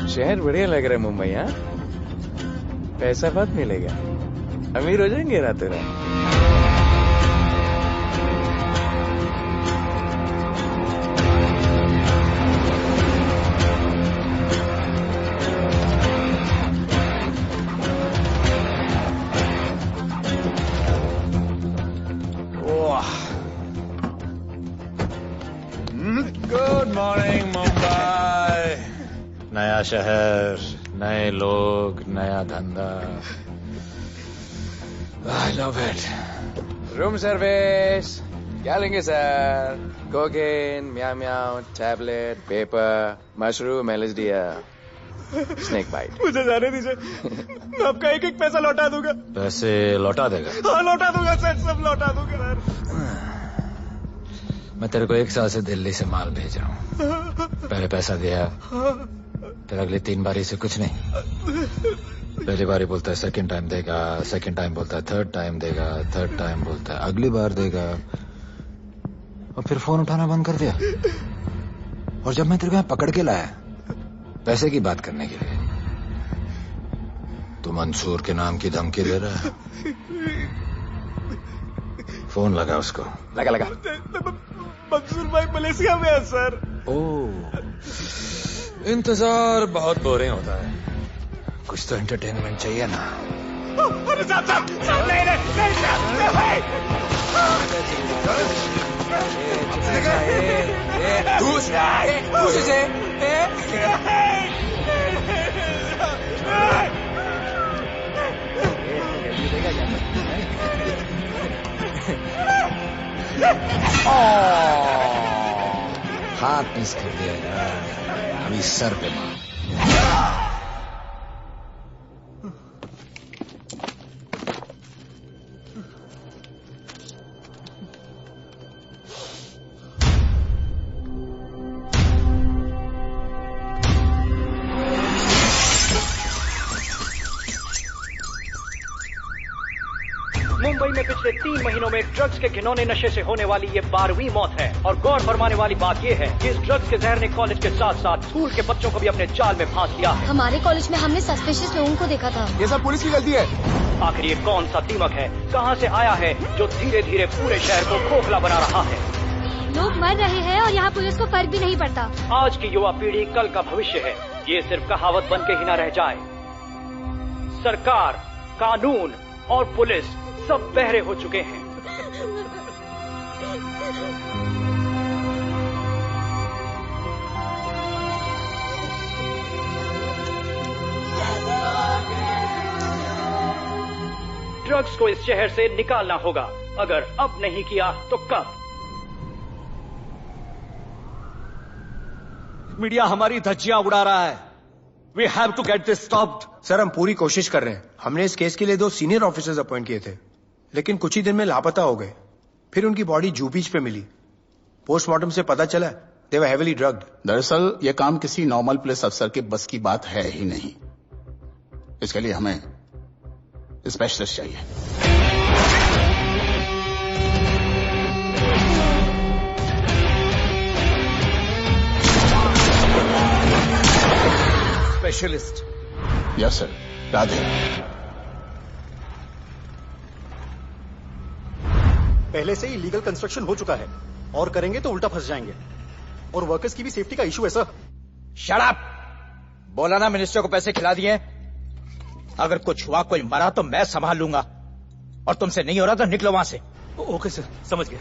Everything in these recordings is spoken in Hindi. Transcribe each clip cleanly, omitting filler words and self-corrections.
शहर बढ़िया लग रहा है मुंबई। हाँ, पैसा बहुत मिलेगा, अमीर हो जाएंगे रातों रात। Good morning Mumbai. नया शहर, नए लोग, नया धंधा। I love it. Room service क्या लेंगे sir? Cocaine, meow meow, tablet, paper, mushroom, LSD, snake bite. मुझे जाने दीजिए, मैं आपका एक एक पैसा लौटा दूंगा। पैसे लौटा देगा? हाँ लौटा दूंगा सर, सब लौटा दूंगा सर। मैं तेरे को 1 साल से दिल्ली से माल भेज रहा हूँ। पहले पैसा दिया, फिर अगली 3 बारी से कुछ नहीं। पहली बारी बोलता है सेकंड टाइम देगा, सेकंड टाइम बोलता है थर्ड टाइम देगा, थर्ड टाइम बोलता है अगली बार देगा, और फिर फोन उठाना बंद कर दिया। और जब मैं तेरे को यहाँ पकड़ के लाया पैसे की बात करने के लिए, तो मंसूर के नाम की धमकी दे रहा है। फोन लगा उसको। लगा। मंसूर भाई मलेशिया में है सर। ओह, इंतजार बहुत बोरिंग होता है, कुछ तो एंटरटेनमेंट चाहिए ना। अरे साहब हाथ मिस कर दिया यार, अभी सर पे मार। मुंबई में पिछले 3 महीनों में ड्रग्स के घिनौने नशे से होने वाली ये 12वीं मौत है। और गौर फरमाने वाली बात ये है कि इस ड्रग्स के जहर ने कॉलेज के साथ साथ स्कूल के बच्चों को भी अपने जाल में फांस लिया है। हमारे कॉलेज में हमने सस्पिशियस लोगों को देखा था। ये सब पुलिस की गलती है। आखिर ये कौन सा दीमक है, कहां से आया है, जो धीरे धीरे पूरे शहर को खोखला बना रहा है? लोग मर रहे हैं और यहाँ पुलिस को फर्क भी नहीं पड़ता। आज की युवा पीढ़ी कल का भविष्य है, ये सिर्फ कहावत बन के ही न रह जाए। सरकार, कानून और पुलिस सब बहरे हो चुके हैं। ड्रग्स को इस शहर से निकालना होगा, अगर अब नहीं किया तो कब? मीडिया हमारी धज्जियां उड़ा रहा है। We have to get this stopped. Sir हम पूरी कोशिश कर रहे हैं। हमने इस केस के लिए 2 सीनियर ऑफिसर्स अपॉइंट किए थे, लेकिन कुछ ही दिन में लापता हो गए। फिर उनकी बॉडी जू बीच पे मिली। पोस्टमार्टम से पता चला दे वर हेवीली ड्रग्ड। दरअसल यह काम किसी नॉर्मल पुलिस अफसर के बस की बात है ही नहीं। इसके लिए हमें स्पेशलिस्ट चाहिए। स्पेशलिस्ट? Yes sir, Radhe. पहले से ही लीगल कंस्ट्रक्शन हो चुका है, और करेंगे तो उल्टा फंस जाएंगे। और वर्कर्स की भी सेफ्टी का इशू है सर। Shut up! बोला ना मिनिस्टर को पैसे खिला दिए। अगर कुछ हुआ, कोई मरा तो मैं संभाल लूंगा, और तुमसे नहीं हो रहा तो निकलो वहां से। ओके सर, समझ गया।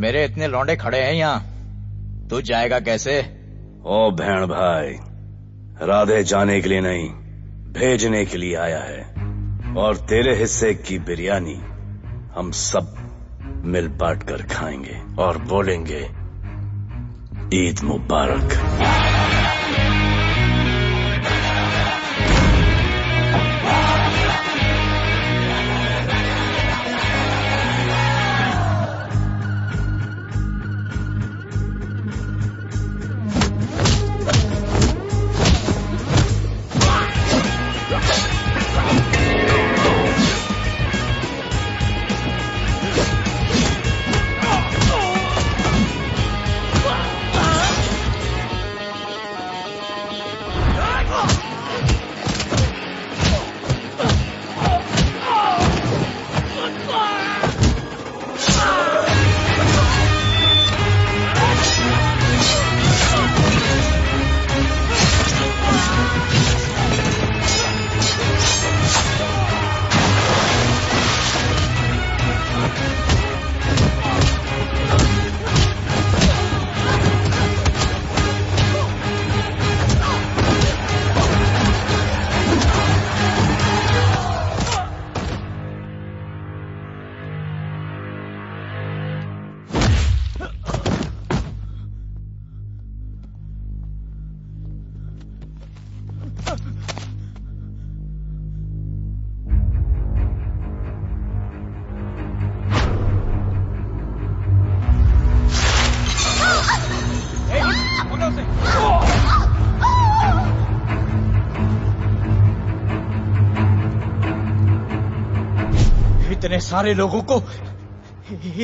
मेरे इतने लौंडे खड़े हैं यहाँ, तू जाएगा कैसे? ओ बहन भाई, राधे जाने के लिए नहीं, भेजने के लिए आया है। और तेरे हिस्से की बिरयानी हम सब मिल बांट कर खाएंगे और बोलेंगे ईद मुबारक। इतने सारे लोगों को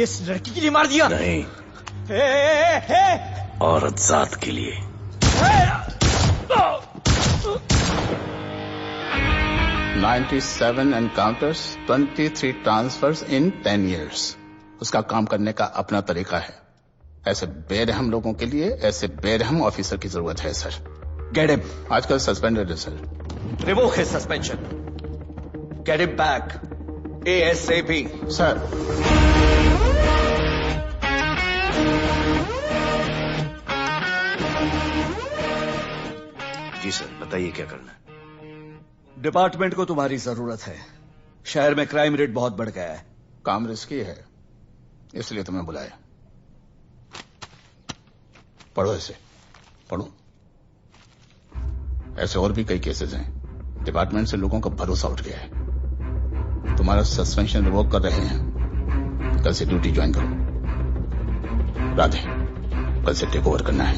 इस लड़की के लिए मार दिया? नहीं, औरत जात के लिए। $97 encounters, 23 transfers in 10 years. उसका काम करने का अपना तरीका है। ऐसे बेरहम लोगों के लिए ऐसे बेरहम ऑफिसर की जरूरत है सर। Get him. आजकल सस्पेंडेड है sir. Revoke his suspension. Get him back. ASAP. Sir. जी सर, बताइए क्या करना है। डिपार्टमेंट को तुम्हारी जरूरत है। शहर में क्राइम रेट बहुत बढ़ गया है। काम रिस्की है, इसलिए तुम्हें बुलाया। पढ़ो इसे, पढ़ो। ऐसे और भी कई केसेस हैं। डिपार्टमेंट से लोगों का भरोसा उठ गया है। तुम्हारा सस्पेंशन रिवोक कर रहे हैं। कल से ड्यूटी ज्वाइन करो। राधे, कल से टेक ओवर करना है।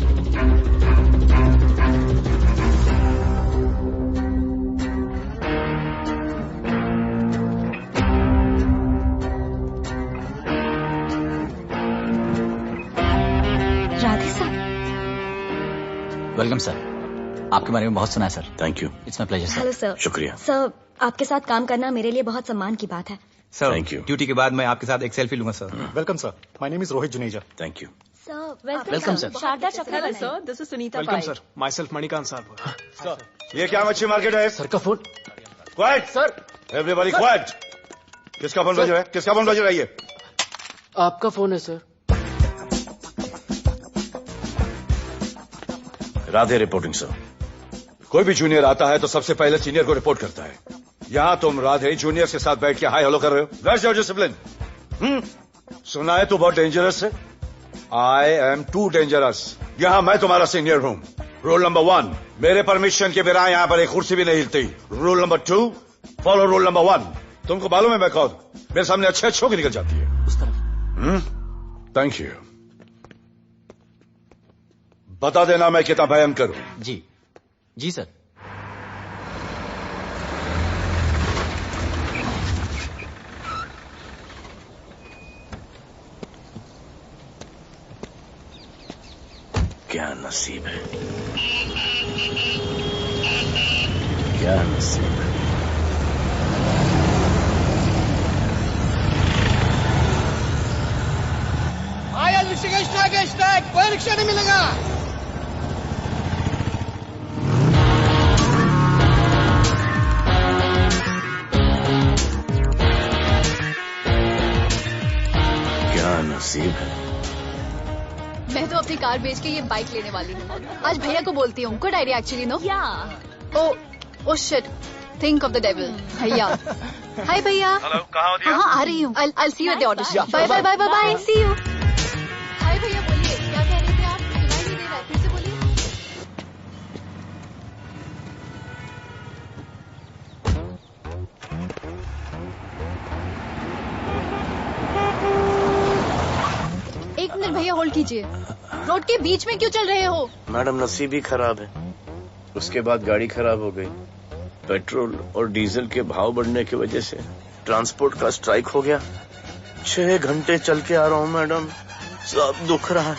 राधे सर। Welcome sir. आपके बारे में बहुत सुना है sir. Thank you. It's my pleasure sir. Hello sir. शुक्रिया सर, आपके साथ काम करना मेरे लिए बहुत सम्मान की बात है। Sir, thank you. ड्यूटी के बाद मैं आपके साथ एक सेल्फी लूंगा sir. Welcome sir, my name is Rohit Juneja. Thank you. Sir, welcome sir. Sharda Chakravarty sir, this is Sunita welcome sir, myself Manikant sahab. Sir, ये क्या मच्छी मार्केट है? सर का phone. Quiet sir, everybody quiet. किसका फोन बज रहा है? किसका फोन बज रहा है? ये आपका फोन है सर। Radhe reporting sir. कोई भी जूनियर आता है तो सबसे पहले सीनियर को रिपोर्ट करता है। यहां तुम राधे जूनियर के साथ बैठ के हाय हेलो कर रहे हो। Where's your discipline? सुना है तू बहुत डेंजरस है। I am too dangerous. यहां मैं तुम्हारा सीनियर हूं। रूल नंबर 1, मेरे परमिशन के बिना यहां पर एक कुर्सी भी नहीं हिलती। Rule number 2, follow rule number 1। तुमको मालूम है मैं कौन? मेरे सामने अच्छे अच्छों की निकल जाती है। उस तरफ। Thank you. बता देना मैं कितना भयंकर हूं। जी जी सर। क्या नसीब है, क्या नसीब है। कोई रिक्शा नहीं मिलेगा। क्या नसीब है, अपनी कार बेच के ये बाइक लेने वाली हूँ। आज भैया को बोलती हूँ। Good idea actually, no? Oh shit, think of the devil. भैया, हाय भैया। हेलो, कहाँ हो दिया? हाँ, आ रही हूँ। I'll see you at the audition. Bye bye bye bye, see you. Hi भैया, बोलिए क्या कह रहे थे आप? सुनाई नहीं दे रहा, फिर से बोलिए। एक मिनट भैया, होल्ड कीजिए। रोड के बीच में क्यों चल रहे हो? मैडम, नसीब ही खराब है। उसके बाद गाड़ी खराब हो गई। पेट्रोल और डीजल के भाव बढ़ने की वजह से ट्रांसपोर्ट का स्ट्राइक हो गया। 6 घंटे चल के आ रहा हूँ मैडम, सब दुख रहा है,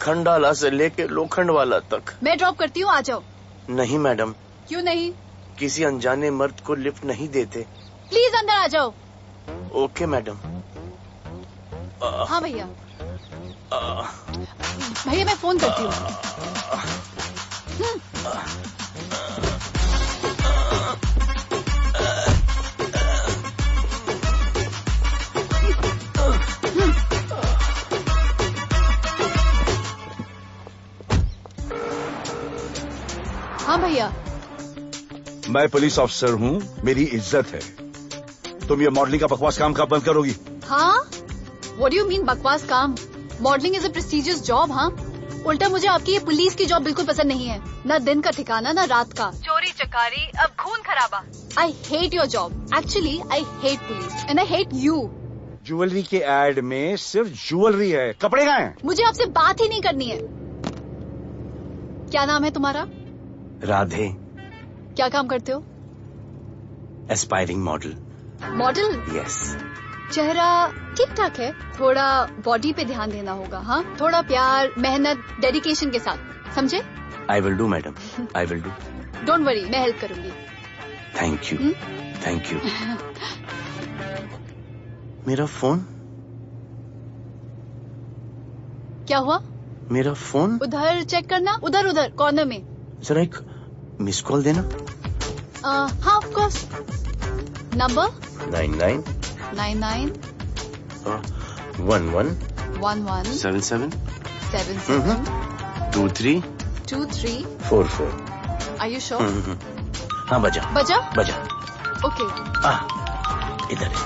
खंडाला से लेके लोखंडवाला तक। मैं ड्रॉप करती हूँ, आ जाओ। नहीं मैडम। क्यों नहीं? किसी अनजाने मर्द को लिफ्ट नहीं देते। प्लीज अंदर आ जाओ। Okay madam. हाँ भैया। भैया मैं फोन करती हूँ। हाँ भैया। मैं पुलिस ऑफिसर हूँ, मेरी इज्जत है। तुम ये मॉडलिंग का बकवास काम कब बंद करोगी? हाँ? What do you mean बकवास काम? Modelling is a prestigious job. हाँ, उल्टा मुझे आपकी ये पुलिस की जॉब बिल्कुल पसंद नहीं है। ना दिन का ठिकाना, ना रात का। चोरी चकारी, अब खून खराबा। I hate your job. Actually I hate police and I hate you. Jewellery के एड में सिर्फ ज्वेलरी है, कपड़े कहाँ हैं? मुझे आपसे बात ही नहीं करनी है। क्या नाम है तुम्हारा? राधे। क्या काम करते हो? Aspiring model. मॉडल? यस। चेहरा ठीक ठाक है, थोड़ा बॉडी पे ध्यान देना होगा। हाँ, थोड़ा प्यार, मेहनत, डेडिकेशन के साथ, समझे? I will do madam, I will do. Don't worry, मैं हेल्प करूंगी। Thank you, thank you. मेरा फोन? क्या हुआ? मेरा फोन? उधर चेक करना, उधर उधर कॉर्नर में। जरा एक मिस कॉल देना। हाँ of course. Number 99 99 11 11 77 77 23 23 44। Are you sure? हाँ बजा बजा। बजा। ओके। इधर है।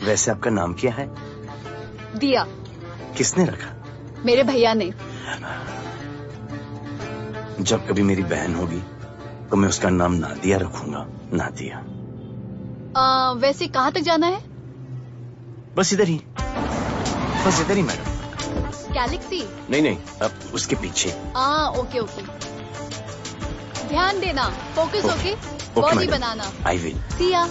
वैसे आपका नाम क्या है? दिया। किसने रखा? मेरे भैया ने। जब कभी मेरी बहन होगी तो मैं उसका नाम नादिया रखूंगा। नादिया। वैसे कहाँ तक जाना है? बस इधर ही, बस इधर ही मैडम। गैलेक्सी? नहीं, अब उसके पीछे। Okay okay. ध्यान देना, फोकस ओके। बॉडी बनाना। I will. See ya.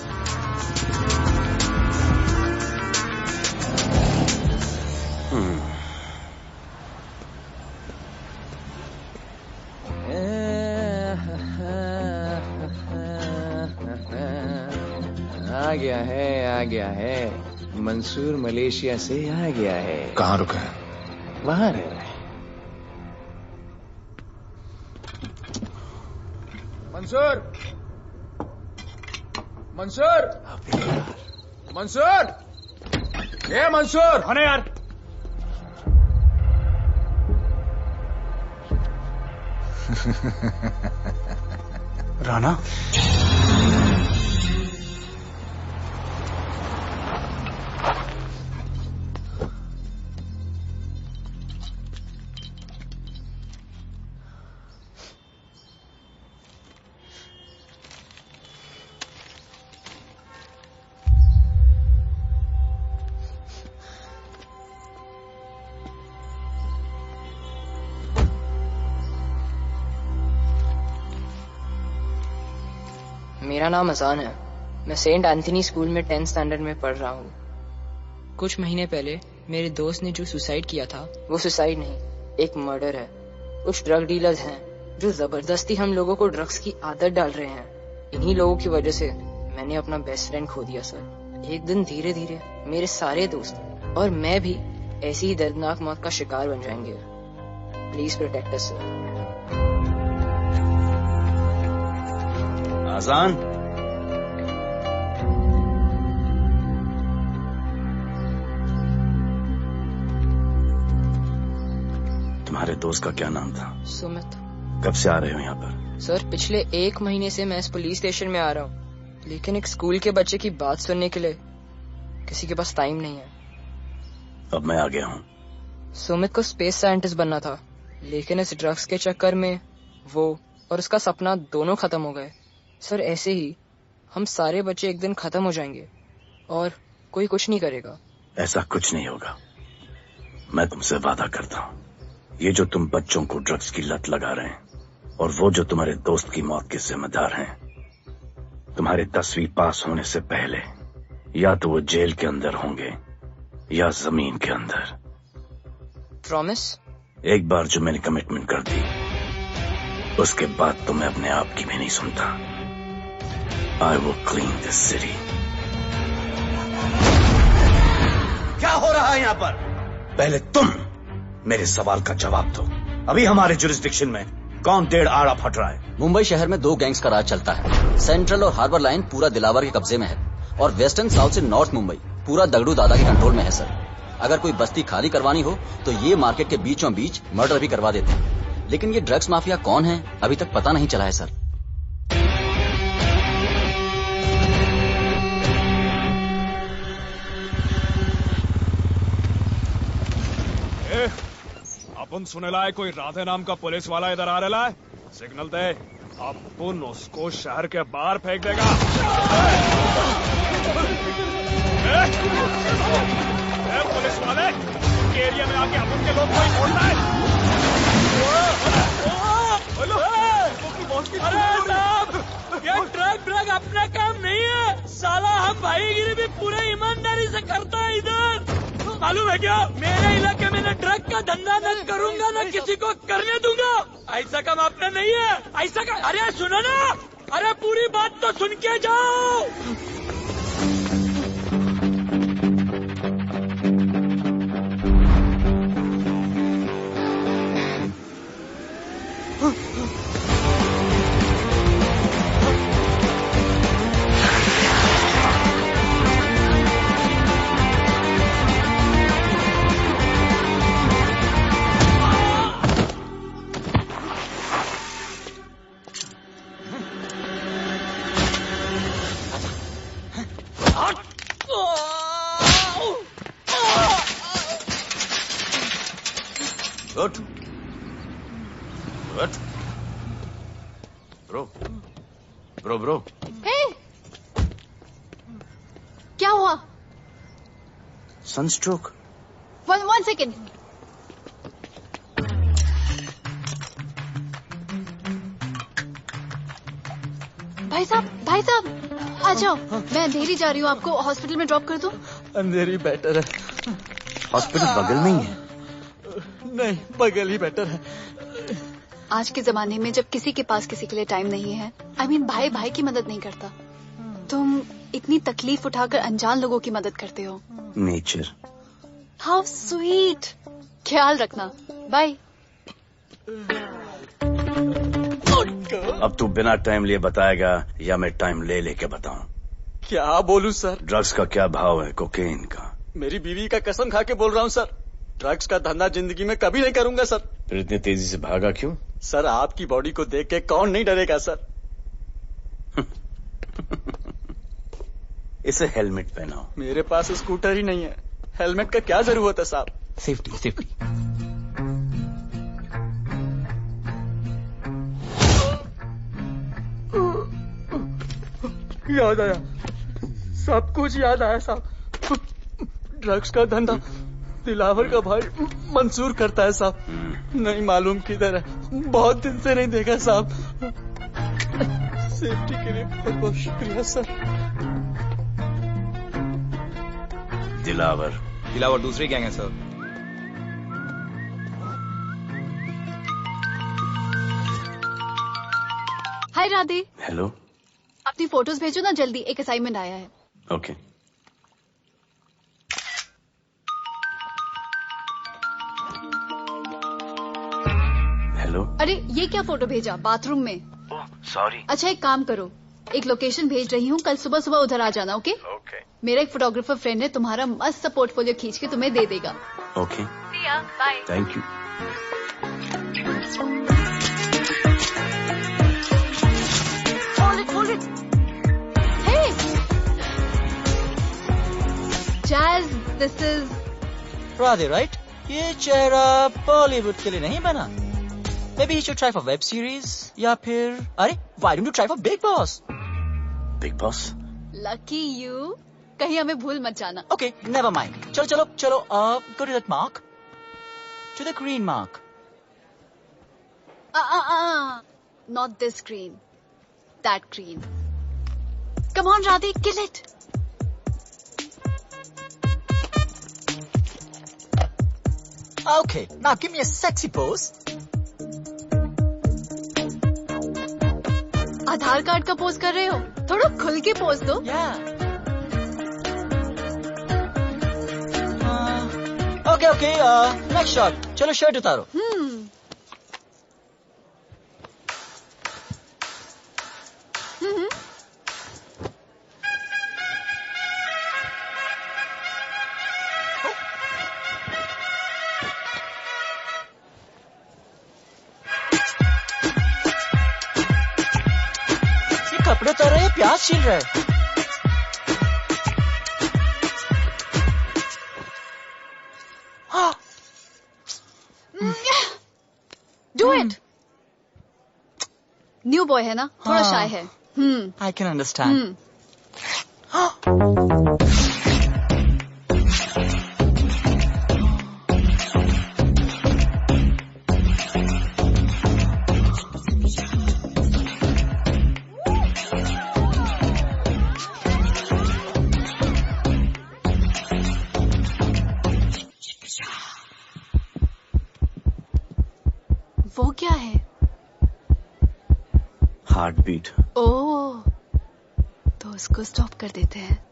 आ गया है। मंसूर मलेशिया से आ गया है। कहाँ रुका है? वहाँ रह रहा है। मंसूर, मंसूर, मंसूर, ये मंसूर। हाँ यार। राणा, मेरा नाम अजान है। मैं सेंट एंथनी स्कूल में 10th स्टैंडर्ड में पढ़ रहा हूँ। कुछ महीने पहले मेरे दोस्त ने जो सुसाइड किया था, वो सुसाइड नहीं, एक मर्डर है। कुछ ड्रग डीलर्स हैं जो जबरदस्ती हम लोगों को ड्रग्स की आदत डाल रहे हैं। इन्हीं लोगों की वजह से मैंने अपना बेस्ट फ्रेंड खो दिया सर। एक दिन धीरे धीरे मेरे सारे दोस्त और मैं भी ऐसी ही दर्दनाक मौत का शिकार बन जाएंगे। Please protect us sir. Azaan, तुम्हारे दोस्त का क्या नाम था? सुमित। कब से आ रहे हो यहाँ पर? सर पिछले 1 महीने से मैं इस पुलिस स्टेशन में आ रहा हूँ, लेकिन एक स्कूल के बच्चे की बात सुनने के लिए किसी के पास टाइम नहीं है। अब मैं आ गया हूँ। सुमित को स्पेस साइंटिस्ट बनना था, लेकिन इस ड्रग्स के चक्कर में वो और उसका सपना दोनों खत्म हो गए। सर ऐसे ही हम सारे बच्चे एक दिन खत्म हो जाएंगे और कोई कुछ नहीं करेगा। ऐसा कुछ नहीं होगा, मैं तुमसे वादा करता हूँ। ये जो तुम बच्चों को ड्रग्स की लत लगा रहे हैं और वो जो तुम्हारे दोस्त की मौत के जिम्मेदार हैं, तुम्हारे 10वीं पास होने से पहले या तो वो जेल के अंदर होंगे या जमीन के अंदर। प्रॉमिस? एक बार जो मैंने कमिटमेंट कर दी, उसके बाद तो मैं अपने आप की भी नहीं सुनता। I will clean this city. क्या हो रहा है यहाँ पर? पहले तुम मेरे सवाल का जवाब दो। अभी हमारे जुरिस्डिक्शन में कौन डेढ़ आड़ा फट रहा है? मुंबई शहर में 2 गैंग्स का राज चलता है। सेंट्रल और हार्बर लाइन पूरा दिलावर के कब्जे में है और वेस्टर्न साउथ से नॉर्थ मुंबई पूरा दगड़ू दादा के कंट्रोल में है सर। अगर कोई बस्ती खाली करवानी हो तो ये मार्केट के बीचों बीच मर्डर भी करवा देते हैं। लेकिन ये ड्रग्स माफिया कौन है अभी तक पता नहीं चला है सर। अपन सुनेला है कोई राधे नाम का पुलिस वाला इधर आ रहा है। सिग्नल दे, अपन उसको शहर के बाहर फेंक देगा। पुलिस वाले एरिया में आके अपन के लोग कोई बोलता है। अरे साहब, ये ड्रग अपना काम नहीं है साला। हम भाईगिरी भी पूरे ईमानदारी से करता है इधर। मालूम है क्या, मेरे इलाके में न ड्रग का धंधा न करूंगा न किसी को करने दूंगा। ऐसा काम अपना नहीं है। ऐसा का अरे सुनो ना, अरे पूरी बात तो सुन के जाओ। ब्रो क्या हुआ? सनस्ट्रोक। One second. भाई साहब आ जाओ। मैं अंधेरी जा रही हूँ, आपको हॉस्पिटल में ड्रॉप कर दूं? अंधेरी बेटर है। हॉस्पिटल बगल में ही है? नहीं, बगल ही बेटर है। आज के जमाने में जब किसी के पास किसी के लिए टाइम नहीं है, भाई भाई की मदद नहीं करता, तुम इतनी तकलीफ उठाकर अनजान लोगों की मदद करते हो। नेचर। How sweet. ख्याल रखना, बाय। अब तू बिना टाइम लिए बताएगा या मैं टाइम ले लेके बताऊं? क्या बोलूं सर? ड्रग्स का क्या भाव है कोकेन का? मेरी बीवी का कसम खा के बोल रहा हूं सर, ड्रग्स का धंधा जिंदगी में कभी नहीं करूंगा सर। फिर इतनी तेजी से भागा क्यों? सर आपकी बॉडी को देख के कौन नहीं डरेगा सर। इसे हेलमेट पहनाओ। मेरे पास स्कूटर ही नहीं है, हेलमेट का क्या जरूरत है साहब? Safety safety. याद आया, सब कुछ याद आया साहब। ड्रग्स का धंधा दिलावर का भाई मंसूर करता है साहब। नहीं मालूम किधर है, बहुत दिन से नहीं देखा साहब। सेफ्टी के लिए बहुत बहुत शुक्रिया सर। दिलावर दूसरी गैंग है सर। हाय राधे। हेलो। अपनी फोटोज भेजो ना जल्दी, एक असाइनमेंट आया है। ओके। हेलो। अरे ये क्या फोटो भेजा बाथरूम में? सॉरी। अच्छा एक काम करो, एक लोकेशन भेज रही हूँ, कल सुबह सुबह उधर आ जाना। ओके? ओके। मेरा एक फोटोग्राफर फ्रेंड है, तुम्हारा मस्त सा पोर्टफोलियो खींच के तुम्हें दे देगा। Okay. Bye. Thank you. Hold it. Hey! Jazz, this is... Radhe, right? ये चेहरा बॉलीवुड के लिए नहीं बना. Maybe you should try for web series या फिर अरे why don't you try for Big Boss? Big Boss? Lucky you. कहीं हमें भूल मत जाना. Okay, never mind. चलो. Go to that mark. To the green mark. Not this green. That green. Come on, Radhe, kill it. Okay, now give me a sexy pose. Aadhaar card का पोज कर रहे हो? थोड़ा खुल के पोज दो. Okay. Next shot. चलो शर्ट उतारो. कपड़े उतार रहे हैं, प्याज छील रहे हैं. Do it. न्यू बॉय है ना, थोड़ा शाय है. I can understand. वो क्या है? Heart beat. ओह, तो उसको स्टॉप कर देते हैं.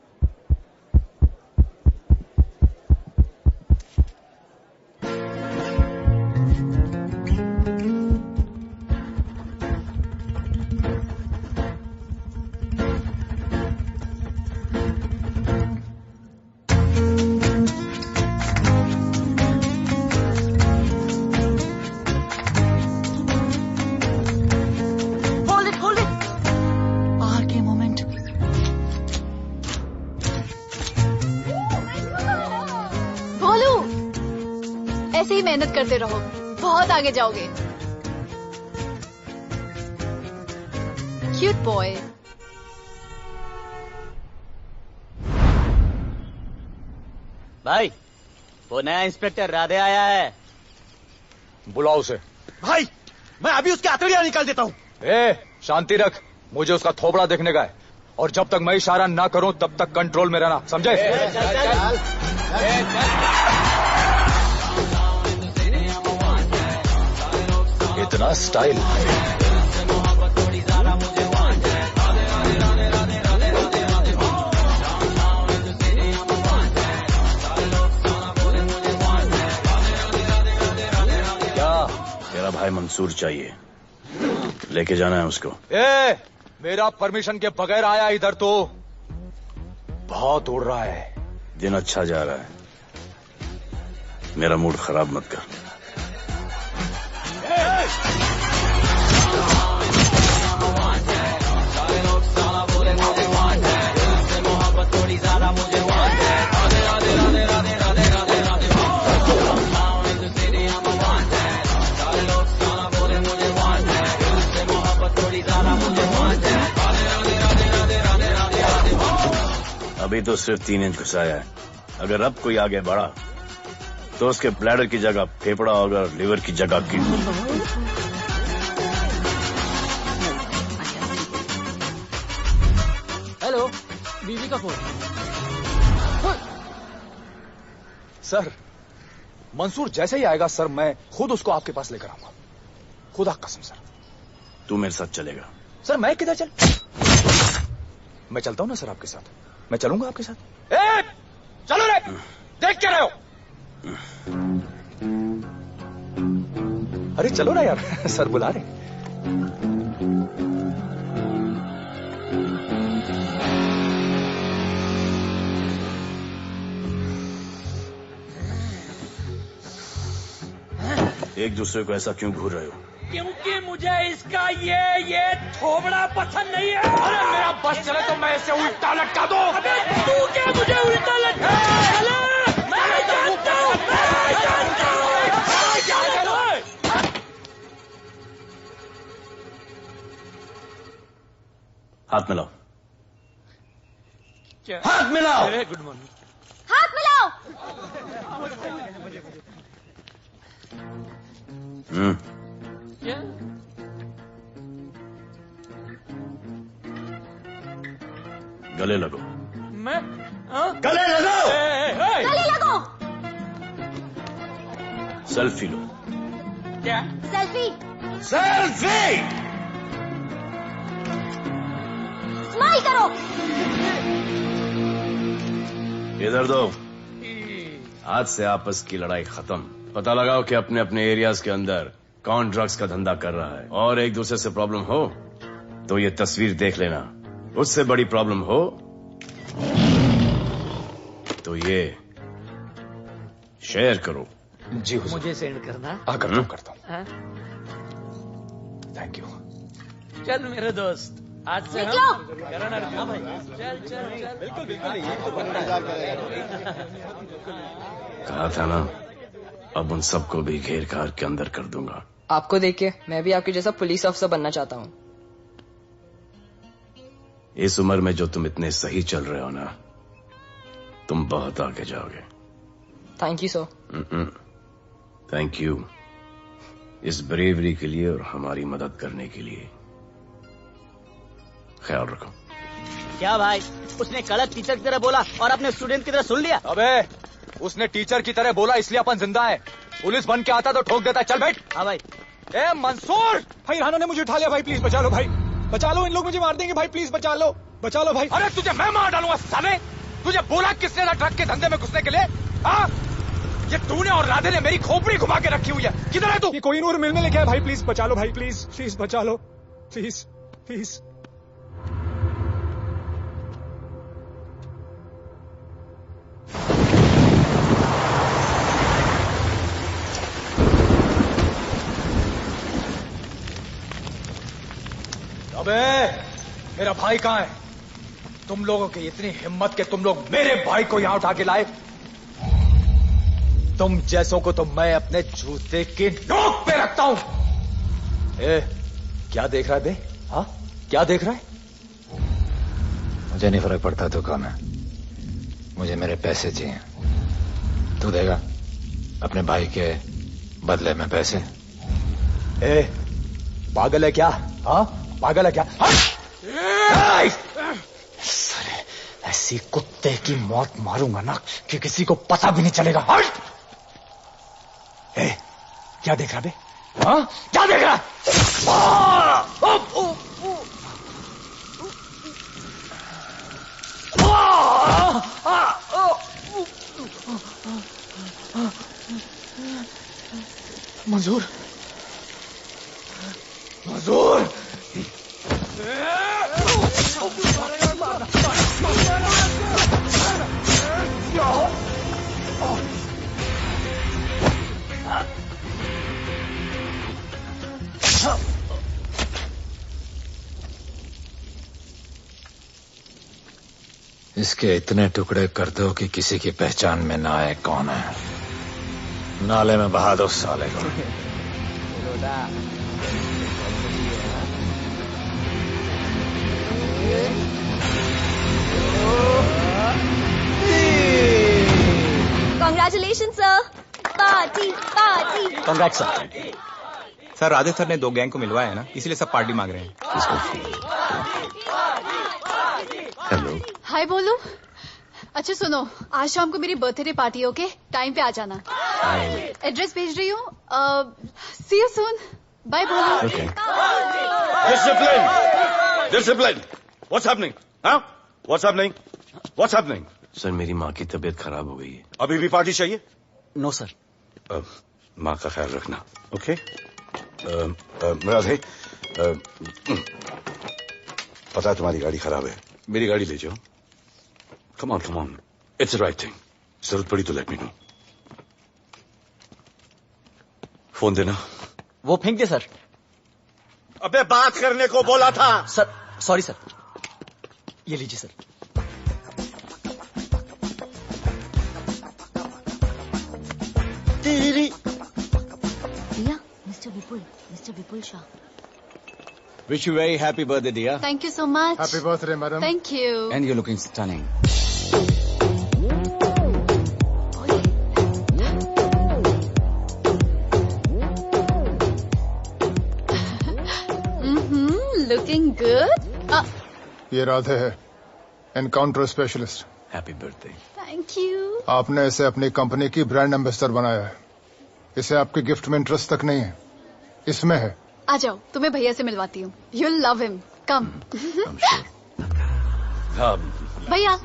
ऐसे ही मेहनत करते रहो, बहुत आगे जाओगे. Cute boy. भाई, वो नया इंस्पेक्टर राधे आया है. बुलाओ उसे. भाई, मैं अभी उसकी हथेलियां निकाल देता हूँ. शांति रख. मुझे उसका थोबड़ा देखने का है, और जब तक मैं इशारा ना करूं तब तक कंट्रोल में रहना, समझे? इतना स्टाइल. क्या? तेरा भाई मंसूर चाहिए, लेके जाना है उसको. मेरा परमिशन के बगैर आया इधर तो. बहुत उड़ रहा है. दिन अच्छा जा रहा है, मेरा मूड खराब मत कर. अभी तो सिर्फ 3 इंच घुसाया है. अगर अब कोई आगे बढ़ा तो उसके ब्लैडर की जगह फेफड़ा होगा, लिवर की जगह किडनी. हेलो, बीवी का फोन. सर, मंसूर जैसे ही आएगा सर, मैं खुद उसको आपके पास लेकर आऊंगा. खुदा कसम सर. तू मेरे साथ चलेगा? सर मैं किधर चल? मैं चलता हूं ना सर आपके साथ. मैं चलूंगा आपके साथ. चलो रे, देख क्या रहे हो? अरे चलो ना यार, सर बुला रहे. एक दूसरे को ऐसा क्यों घूर रहे हो? क्योंकि मुझे इसका ये थोबड़ा पसंद नहीं है। अरे मेरा बस चले तो मैं इसे उल्टा लटका दूं। अबे तू क्या मुझे उल्टा लटका? मैं जानता हूँ। हाथ मिलाओ। क्या? हाथ मिलाओ। Good morning. हाथ मिलाओ। क्या? गले लगो। मैं गले लगो। गले लगो। सेल्फी लो। क्या? सेल्फी। सेल्फी। स्माइल करो। इधर दो। आज से आपस की लड़ाई खत्म। पता लगाओ कि अपने अपने एरियाज के अंदर कौन ड्रग्स का धंधा कर रहा है, और एक दूसरे से प्रॉब्लम हो तो ये तस्वीर देख लेना। उससे बड़ी प्रॉब्लम हो तो ये शेयर करो। जी हुजूर। मुझे सेंड करना। करता हूँ। Thank you. चल मेरे दोस्त, आज से निकलो। करण अर्जुन भाई, चल चल चल। बिल्कुल कहा था ना, अब उन सबको भी घेर कार के अंदर कर दूंगा। आपको देख के मैं भी आपके जैसा पुलिस अफसर बनना चाहता हूँ। इस उम्र में जो तुम इतने सही चल रहे हो ना, तुम बहुत आगे जाओगे। Thank you sir. Thank you इस ब्रेवरी के लिए और हमारी मदद करने के लिए। ख्याल रखो। क्या भाई, उसने कड़क टीचर की तरह बोला और अपने स्टूडेंट की तरह सुन लिया? अबे उसने टीचर की तरह बोला इसलिए अपन जिंदा है। पुलिस बन के आता तो ठोक देता। चल बैठ। हाँ भाई। ए मंसूर, भाई राना ने मुझे उठा लिया। भाई प्लीज बचा लो। भाई बचा लो, इन लोग मुझे मार देंगे। भाई प्लीज बचा लो, बचा लो भाई। अरे तुझे मैं मार डालूंगा साले। तुझे बोला किसने था ट्रक के धंधे में घुसने के लिए? हाँ, ये तूने और राधे ने मेरी खोपड़ी घुमा के रखी हुई है। किधर है तू? ये कोई नूर मिल में लेके आया। भाई प्लीज बचा लो। भाई प्लीज प्लीज बचा लो, प्लीज प्लीज। अबे मेरा भाई कहाँ है? तुम लोगों की इतनी हिम्मत कि तुम लोग मेरे भाई को यहां उठा के लाए। तुम जैसों को तो मैं अपने जूते की नोक पे रखता हूं। ए, क्या देख रहा है बे? हाँ, क्या देख रहा है? मुझे नहीं फर्क पड़ता तू कौन है, मुझे मेरे पैसे चाहिए। तू देगा अपने भाई के बदले में पैसे? ए, पागल है क्या? हाँ, पागल है क्या? साले, ऐसी कुत्ते की मौत मारूंगा ना कि किसी को पता भी नहीं चलेगा। ए, क्या देख रहा बे? हाँ, क्या देख रहा? मंजूर, मंजूर। इसके इतने टुकड़े कर दो कि किसी की पहचान में ना आए कौन है। नाले में बहा दो साले को। Congratulation sir. Party party. Congrats sir. Sir Radhe sir ने 2 गैंग को मिलवाया है ना, इसीलिए सब पार्टी मांग रहे हैं। हेलो। हाय बोलू। अच्छा सुनो, आज शाम को मेरी बर्थडे पार्टी, ओके? टाइम पे आ जाना। एड्रेस भेज रही हूँ। सी यू सून। बाय बोलू। Okay. Discipline! Discipline! What's happening? Huh? What's happening? What's happening? Sir मेरी माँ की तबीयत खराब हो गई है। अभी भी पार्टी चाहिए? No sir. माँ का ख्याल रखना, ओके? राधे, पता है तुम्हारी गाड़ी खराब है, मेरी गाड़ी ले जाओ। Come on, it's the right thing. जरूरत पड़ी तो लेट मी नो। फोन देना। वो फेंक दे सर। अबे बात करने को बोला था। सर सॉरी सर, ये लीजिए सर। तेरी दिया, mister Vipul Shah. Wish you very happy birthday, dear. Thank you so much. Happy birthday, madam. Thank you. And you're looking stunning. Looking good. ये राधे है, encounter specialist. Happy birthday. Thank you. आपने इसे अपनी कंपनी की ब्रांड एम्बेसडर बनाया है। इसे आपके गिफ्ट में इंटरेस्ट तक नहीं है, इसमें है। आ जाओ, तुम्हें भैया से मिलवाती हूँ। You'll love him. Come. भैया।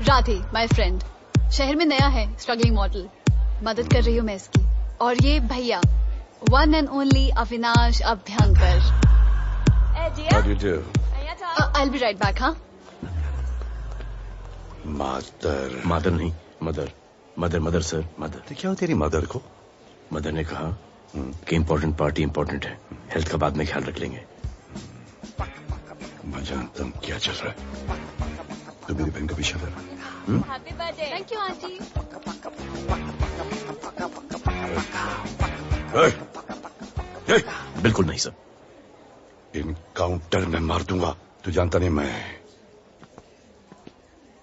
Radhe, my friend. शहर में नया है, स्ट्रगलिंग मॉडल। मदद कर रही हूँ मैं इसकी। और ये भैया, one and only Avinash Abhyankar. How do you do? I'll be right back, हाँ? मदर नहीं, मदर सर, मदर। तो क्या हो तेरी मदर को? मदर ने कहा कि इम्पोर्टेंट पार्टी इम्पोर्टेंट है, हेल्थ का बाद में ख्याल रख लेंगे। मजान, तुम क्या चल रहा है? तो मेरी बहन का भी शादी है। Happy birthday. Thank you aunty. बिल्कुल नहीं सर। इनकाउंटर में मार दूंगा। तू जानता नहीं मैं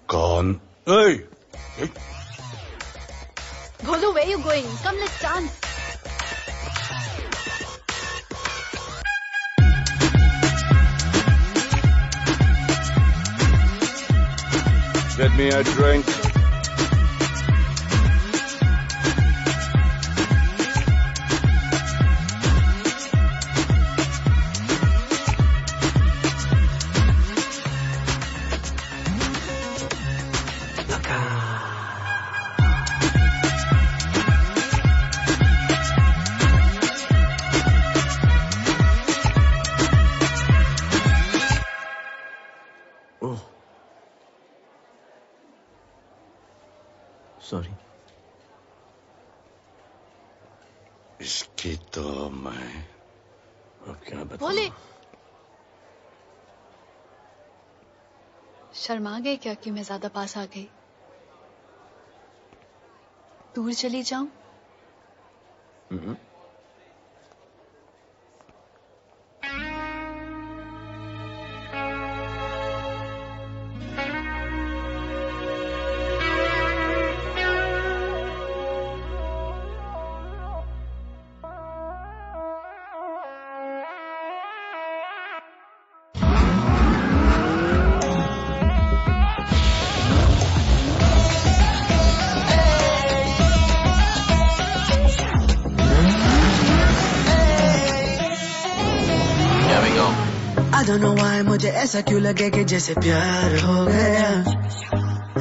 कौन? Bolo, where are you going? Come, let's dance. Get me a drink. Sorry. इसकी तो मैं अब क्या बताऊं? बोले। शर्मा गए क्या कि मैं ज्यादा पास आ गई? दूर चली जाऊं? I don't know why मुझे ऐसा क्यों लगे कि जैसे प्यार हो गया।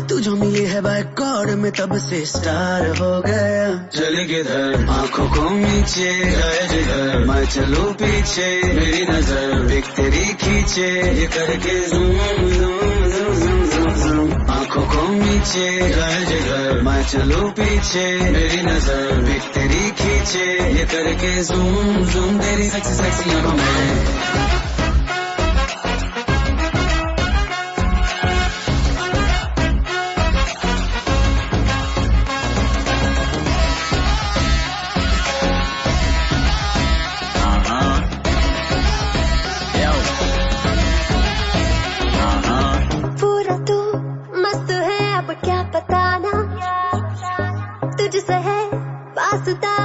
तू जो मिली है बाय गॉड में तब से स्टार हो गया। चले किधर आंखों को नीचे गए जिधर, मैं चलूं पीछे मेरी नजर एक तेरी खींचे ये करके zoom zoom zoom zoom zoom. आंखों को नीचे गए जिधर, मैं चलूं पीछे मेरी नजर एक तेरी खींचे ये करके ज़ूम ज़ूम। तेरी सेक्सी सेक्सी आंखों में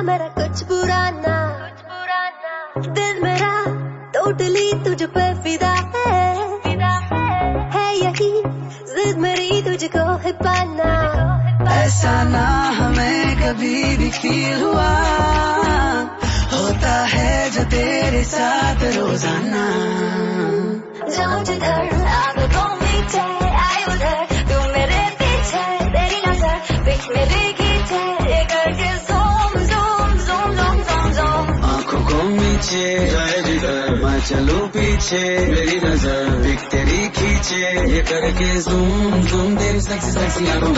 मेरा कुछ पुराना दिल मेरा टोटली तुझ पे फिदा है यही जिद मेरी तुझको है पाना। ऐसा ना हमें कभी भी फील हुआ, होता है जो तेरे साथ रोजाना। जाऊं जिधर आंखों मीठे आए उधर, तू मेरे पीछे तेरी नजर देख मेरे खींचे ये करके नीचे जाए जिधर, मैं चलूं पीछे मेरी नजर एक तेरी खींचे ये करके ज़ूम ज़ूम। तेरी सेक्सी सेक्सी आंखों में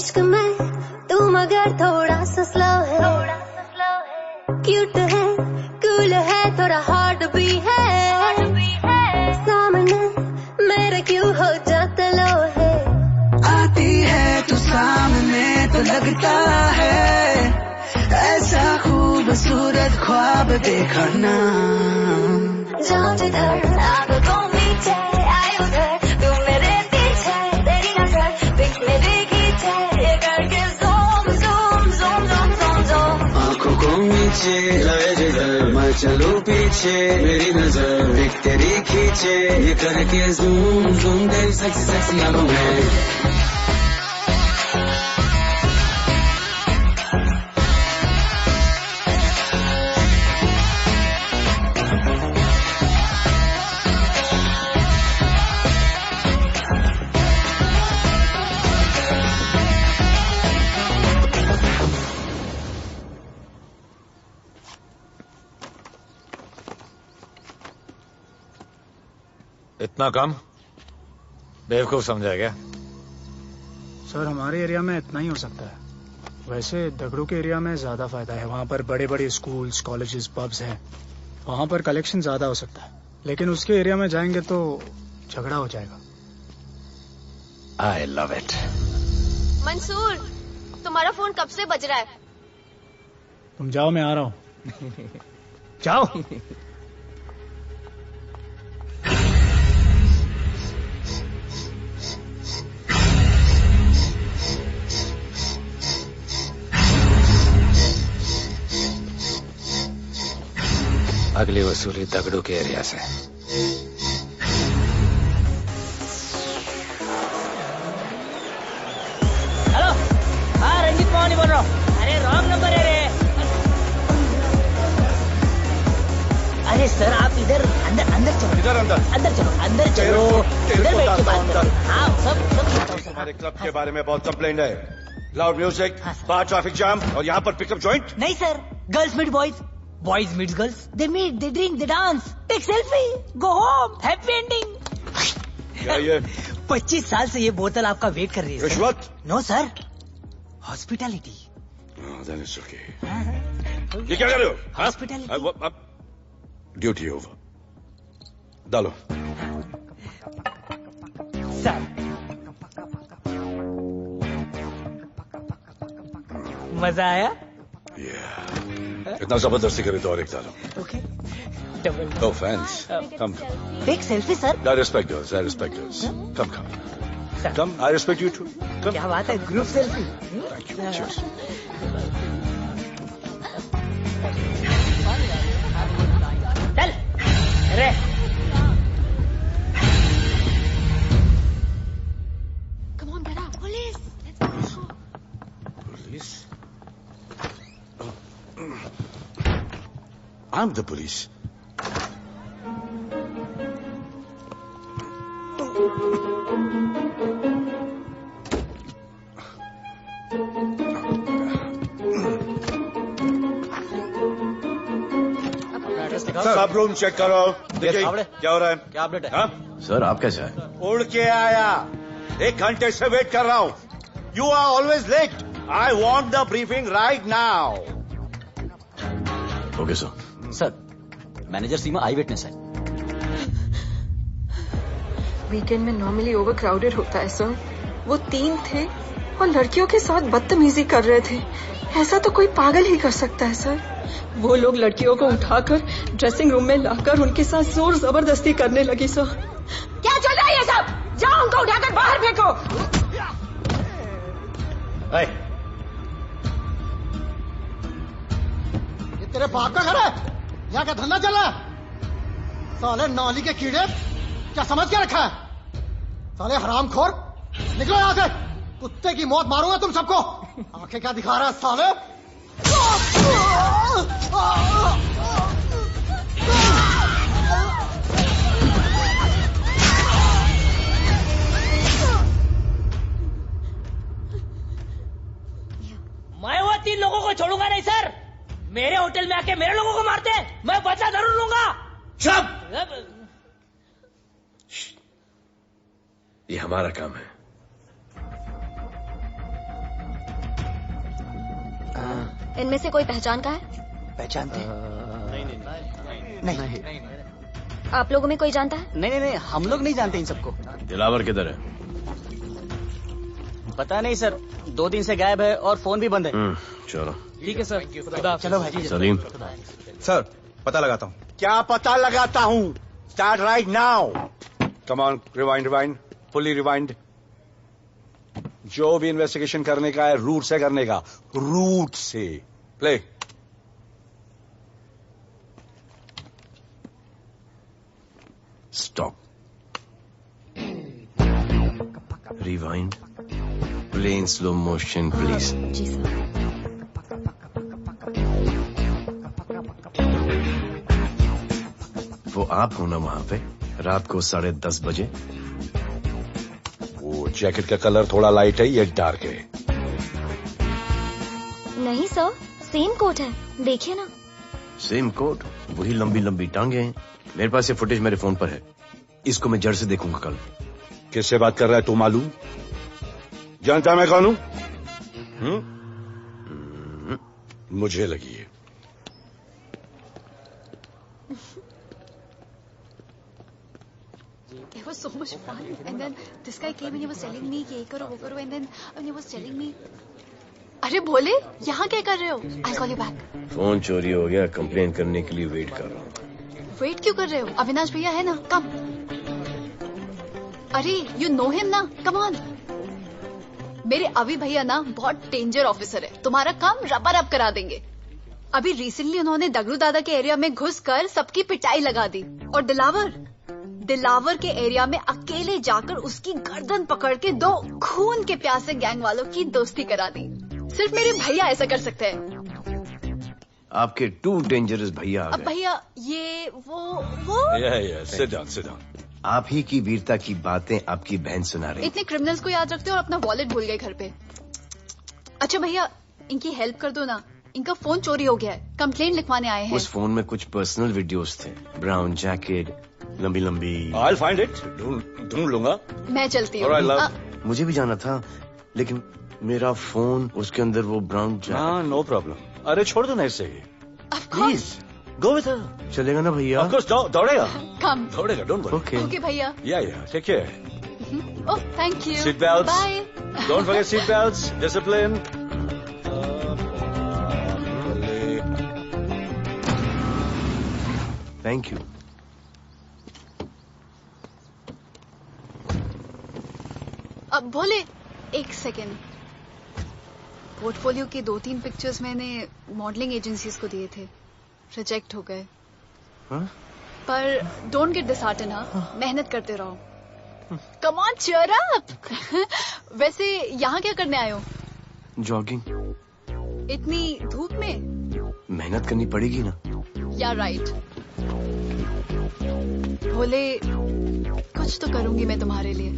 इश्क में तू मगर थोड़ा सा स्लो है, क्यूट है, कूल है, थोड़ा हॉट भी है, सामने मेरे क्यों हो जाता लो है। आती है तू सामने तो लगता है ऐसा खूबसूरत ख्वाब देखा ना। जाऊं जिधर आंखों नीचे आए उधर, तू मेरे पीछे तेरी नजर पिक में देखी थे, ये करके zoom zoom zoom zoom zoom zoom. आंखों को नीचे लाए जिधर, मैं चलूं पीछे मेरी नजर पिक तेरी खींचे, ये करके ज़ूम ज़ूम तेरी सेक्सी सेक्सी आंखों में। इतना कम बेवकूफ समझा क्या? सर हमारे एरिया में इतना ही हो सकता है, वैसे दगड़ू के एरिया में ज्यादा फायदा है। वहाँ पर बड़े बड़े स्कूल्स, कॉलेजेस, पब्स हैं, वहाँ पर कलेक्शन ज्यादा हो सकता है। लेकिन उसके एरिया में जाएंगे तो झगड़ा हो जाएगा। आई लव इट। मंसूर, तुम्हारा फोन कब से बज रहा है? तुम जाओ, मैं आ रहा हूँ। जाओ। अगली वसूली दगड़ू के एरिया से। हेलो, हाँ रंजीत मोहन बोल रहा हूँ। अरे रॉन्ग नंबर है रे। अरे सर आप इधर अंदर अंदर चलो। इधर अंदर अंदर चलो, अंदर चलो, इधर बैठ के बात करो। हाँ सब हमारे क्लब के बारे में बहुत कंप्लेंट है। लाउड म्यूजिक, बाहर ट्रैफिक जाम और यहाँ पर पिकअप जॉइंट। नहीं sir, girls meet boys, boys meet girls, they meet, they drink, they dance, take selfie, go home, happy ending. क्या ये? 25 साल से ये बोतल आपका वेट कर रही है। रिश्वत? No sir, hospitality. ये क्या कर रहे हो? हॉस्पिटैलिटी। Duty over. डालो। सर मजा आया? इतना जबरदस्ती करे तो और एक डालो। Okay. No offense. Come. Take selfie sir. I respect yours. I respect yours. Come. Come. I respect you too. Come. क्या बात है? Group selfie. Thank you. Cheers. चल। रे। Come on, Dada. Police. Police? I'm the police. सब रूम चेक करो। देखिए क्या हो रहा है? क्या अपडेट है? हाँ? सर आप कैसे आए? उड़ के आया, 1 घंटे से वेट कर रहा हूँ। You are always late. I want the briefing right now. Okay sir. Sir manager Seema eye witness है। वीकेंड में नॉर्मली ओवर क्राउडेड होता है सर। वो 3 थे और लड़कियों के साथ बदतमीजी कर रहे थे। ऐसा तो कोई पागल ही कर सकता है सर। वो लोग लड़कियों को उठाकर ड्रेसिंग रूम में लाकर उनके साथ जोर जबरदस्ती करने लगी सर। क्या चल रहा है ये सब? जाओ उनको उठाकर बाहर फेंको। ये तेरे बाप का घर है? यहाँ का धंधा चल रहा है? साले नौली के कीड़े, क्या समझ के रखा है? साले हरामखोर, निकलो यहाँ से। कुत्ते की मौत मारूंगा तुम सबको। आंखें क्या दिखा रहा है साले? मैं वो 3 लोगों को छोड़ूंगा नहीं सर। मेरे होटल में आके मेरे लोगों को मारते हैं, मैं बदला जरूर लूंगा। चुप! ये हमारा काम है। इनमें से कोई पहचान का है? पहचानते हैं? नहीं। आप लोगों में कोई जानता है? नहीं, हम लोग नहीं जानते इन सबको। दिलावर किधर है? पता नहीं सर, 2 दिन से गायब है और फोन भी बंद है। चलो ठीक है सर, चलो भाई। सलीम सर, पता लगाता हूँ। क्या पता लगाता हूँ? Start right now. Come on, rewind, fully rewind. जो भी इन्वेस्टिगेशन करने का है रूट से करने का, रूट से। Play. Stop. Rewind. Play in slow motion please. जी सर। वो आप हो ना वहां पे रात को 10:30 बजे? वो जैकेट का कलर थोड़ा लाइट है, ये डार्क है। नहीं सर, सेम कोट है, देखिए ना। सेम कोट, वही लंबी लंबी टांगे हैं। मेरे पास ये फुटेज मेरे फोन पर है, इसको मैं जड़ से देखूंगा कल। किससे बात कर रहा है तू? मालूम? जानता मैं कौन हूं? मुझे लगी है। It was so much fun, and then this guy came and he was telling me ये करो वो करो, and then he was telling me, अरे भोले यहाँ क्या कर रहे हो? I'll call you back. Phone चोरी हो गया, कंप्लेन करने के लिए वेट कर रहा हूँ। वेट क्यों कर रहे हो? अविनाश भैया है ना, कम। अरे यू नो हिम ना, कम ऑन। मेरे अभी भैया ना बहुत डेंजर ऑफिसर है, तुम्हारा काम रबर अप करा देंगे। अभी रिसेंटली उन्होंने दगड़ू दादा के एरिया में घुसकर सबकी पिटाई लगा दी, और दिलावर के एरिया में अकेले जाकर उसकी गर्दन पकड़ के 2 खून के प्यासे गैंग वालों की दोस्ती करा दी। सिर्फ मेरे भैया ऐसा कर सकते हैं। आपके 2 डेंजरस भैया आ अब गए। भैया ये वो सिट डाउन। आप ही की वीरता की बातें आपकी बहन सुना रही। इतने क्रिमिनल्स को याद रखते हो और अपना वॉलेट भूल गए घर पे। अच्छा भैया, इनकी हेल्प कर दो ना, इनका फोन चोरी हो गया है, कंप्लेंट लिखवाने आए हैं। उस फोन में कुछ पर्सनल वीडियोस थे, ब्राउन जैकेट, लंबी लंबी। I'll find it, ढूंढ लूंगा। मैं चलती हूँ। मुझे भी जाना था, लेकिन मेरा फोन, उसके अंदर वो ब्राउन जैकेट। हाँ, नो प्रॉब्लम। अरे छोड़ दो ना इसे। Please go with her. चलेगा ना भैया? Of course, दौड़ेगा। कम। दौड़ेगा, डोंट वरी। ओके भैया। Yeah, take care. Oh thank you. Seat belts. Bye. Don't forget seat belts. Discipline. Thank you. अब भोले, एक सेकेंड। पोर्टफोलियो के 2-3 पिक्चर्स मैंने मॉडलिंग एजेंसीज को दिए थे, रिजेक्ट हो गए। पर डोंट गेट डिसहार्टेंड, मेहनत करते रहो। Come on, cheer up. वैसे यहाँ क्या करने आए हो? जॉगिंग। इतनी धूप में? मेहनत करनी पड़ेगी ना। या राइट। भोले, कुछ तो करूंगी मैं तुम्हारे लिए।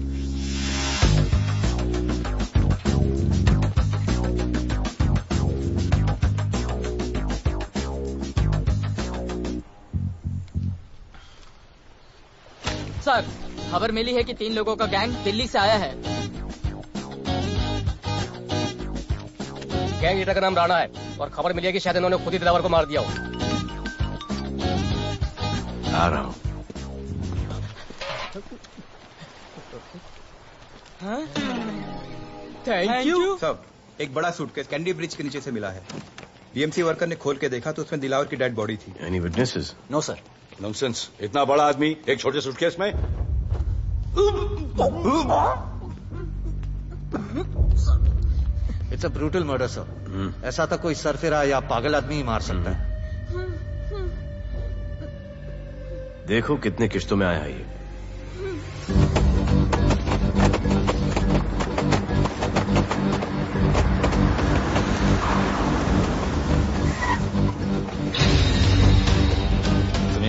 सर, खबर मिली है कि 3 लोगों का गैंग दिल्ली से आया है। गैंग लीडर का नाम राणा है, और खबर मिली है कि शायद इन्होंने खुद ही दिलावर को मार दिया हो। आ रहा हूँ। Thank you. सब एक बड़ा सूटकेस कैंडी ब्रिज के नीचे से मिला है। बीएमसी वर्कर ने खोल के देखा तो उसमें दिलावर की डेड बॉडी थी। Any witnesses? No sir. Nonsense, इतना बड़ा आदमी एक छोटे सूटकेस में? It's a brutal murder sir. ऐसा तो कोई सरफिरा या पागल आदमी ही मार सकता है। देखो कितने किश्तों में आया है ये।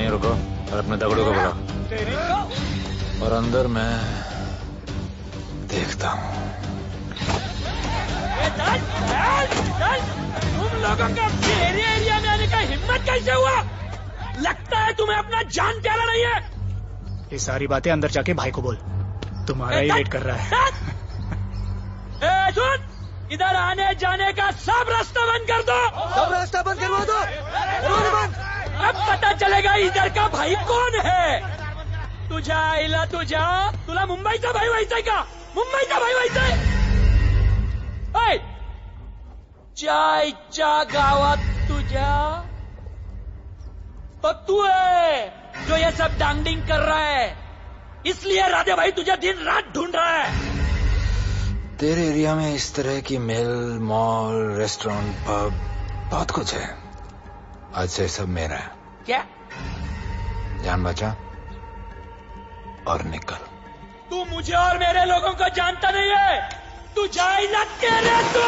रुको और अपने दगड़ों को बुलाओ, और अंदर मैं देखता हूँ। तुम लोगों का मेरे एरिया में आने का हिम्मत कैसे हुआ? लगता है तुम्हें अपना जान प्यारा नहीं है। ये सारी बातें अंदर जाके भाई को बोल, तुम्हारा ही वेट कर रहा है। सुन, इधर आने जाने का सब रास्ता बंद कर दो। सब रास्ता बंद करवा दो। अब पता चलेगा इधर का भाई कौन है। तुझा आईला तुझा, तुला मुंबईचा भाई व्हायचंय का? मुंबईचा भाई व्हायचंय? चायच्या गावात तुझ्या तो तू है जो ये सब डांगडिंग कर रहा है, इसलिए राधे भाई तुझे दिन रात ढूंढ रहा है। तेरे एरिया में इस तरह की मिल, मॉल, रेस्टोरेंट, पब बहुत कुछ है। आज से सब मेरा है। क्या? जान बचा और निकल। तू मुझे और मेरे लोगों को जानता नहीं है। तू जाइला तेरे तू।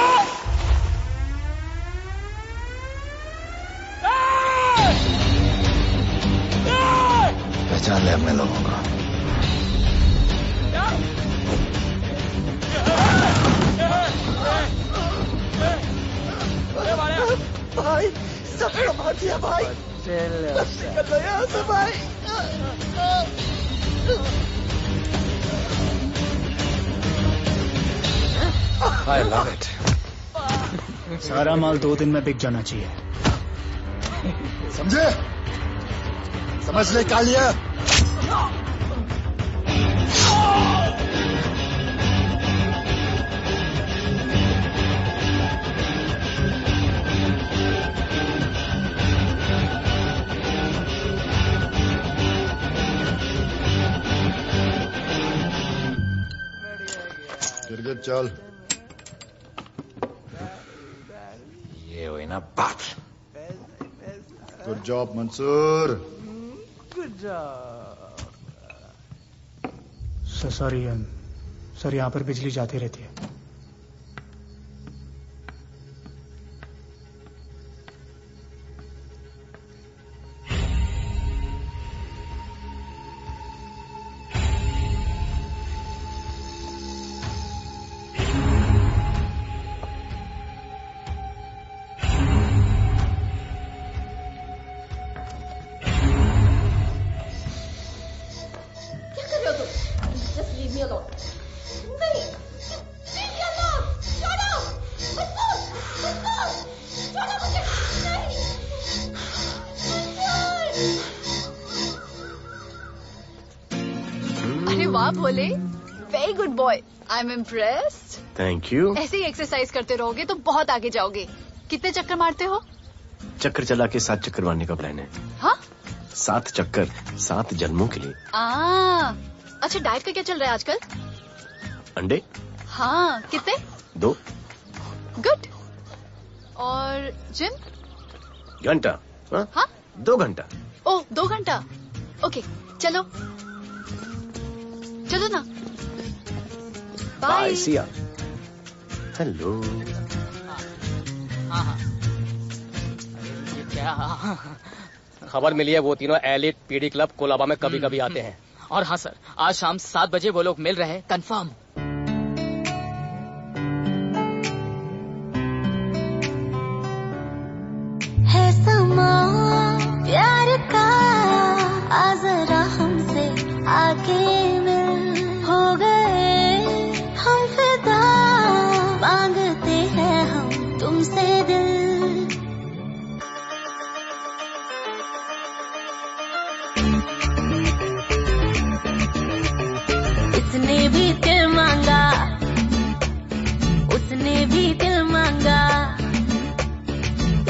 पहचान ले अपने लोगों को। भाई सब संभाल दिया भाई। निकल लो यहाँ से भाई। I love it. सारा माल 2 दिन में बिक जाना चाहिए। समझे? समझ ले कालिया। गिरगिट चल। ये हुई ना बात। Good job Mansoor. Good job. Sorry sir, यहाँ पर बिजली जाती रहती है। वाह Bhole, very good boy. I am impressed. Thank you. ऐसे ही एक्सरसाइज करते रहोगे तो बहुत आगे जाओगे। कितने चक्कर मारते हो? चक्कर चला के 7 चक्कर मारने का प्लान है। हाँ? 7 चक्कर 7 जन्मों के लिए। अच्छा, डाइट का क्या चल रहा है आजकल? अंडे? हाँ, कितने? 2। गुड। और जिम? घंटा। हाँ? 2 घंटा। ओह, 2 घंटा। ओके, चलो चलो ना। बाय, सिया। हेलो। क्या खबर मिली है? वो तीनों एलिट पीडी क्लब कोलाबा में कभी कभी आते हैं। और हाँ सर, आज शाम 7 बजे वो लोग मिल रहे हैं, कंफर्म। है समा प्यार का, आ जरा हमसे आके मिल। हो गए हम फिदा, मांगते हैं हम तुमसे दिल। इसने भी दिल मांगा, उसने भी दिल मांगा,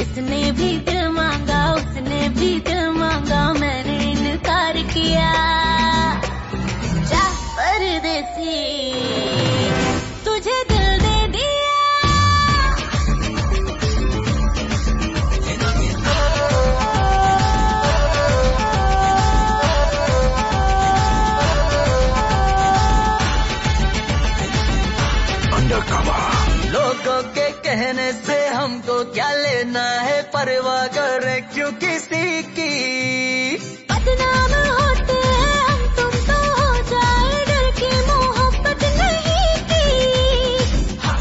इसने भी दिल मांगा, उसने भी दिल मांगा, मैंने इनकार किया। जा परदेसी, तुझे दिल दे दिया। लोगों के कहने से हमको क्या लेना है, परवाह करे क्यों किसी की। बदनाम होते हैं हम, तुम तो हो जाए, डर की मोहब्बत नहीं की।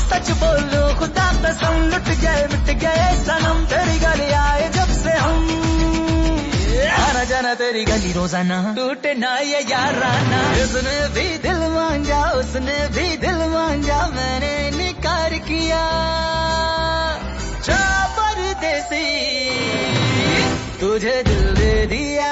सच बोलो खुदा कसम, लुट गए मिट गए सनम, तेरी गली आए जब से हम। आना जाना तेरी गली रोजाना, टूटे ना ये याराना। उसने भी दिल मांगा, उसने भी दिल मांगा, मैंने इनकार किया जा परदेसी तुझे दिल दे दिया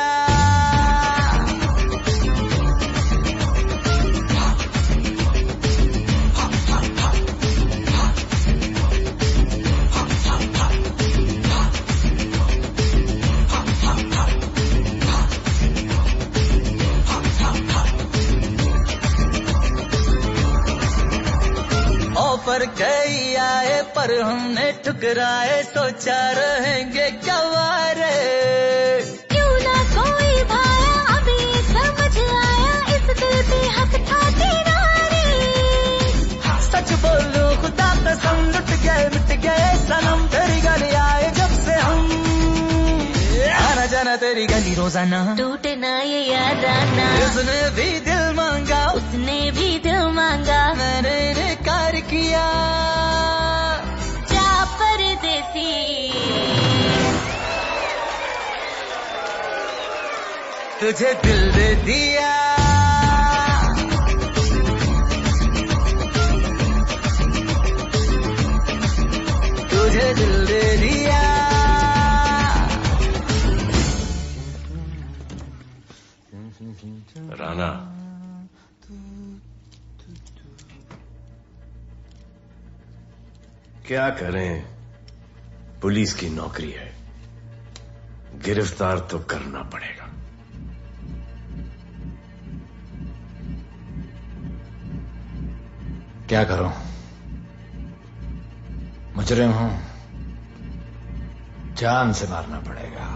ऑफर कई आए पर हमने ठुकराए सोचा रहेंगे क्या वारे क्यों ना कोई भाया अभी समझ आया इस दिल पे हक था तेरा रे सच बोलो खुदा कसम लुट गए मिट गए सनम तेरी गली आए जब से हम आना जाना तेरी गली रोजाना टूटे ना ये याद आना उसने भी दिल मांगा उसने भी दिल मांगा मैंने इनकार किया जा परदेसी तुझे दिल दे दिया तुझे दिल दे दिया राना क्या करें पुलिस की नौकरी है गिरफ्तार तो करना पड़ेगा क्या करूं मुजरिम हूं जान से मारना पड़ेगा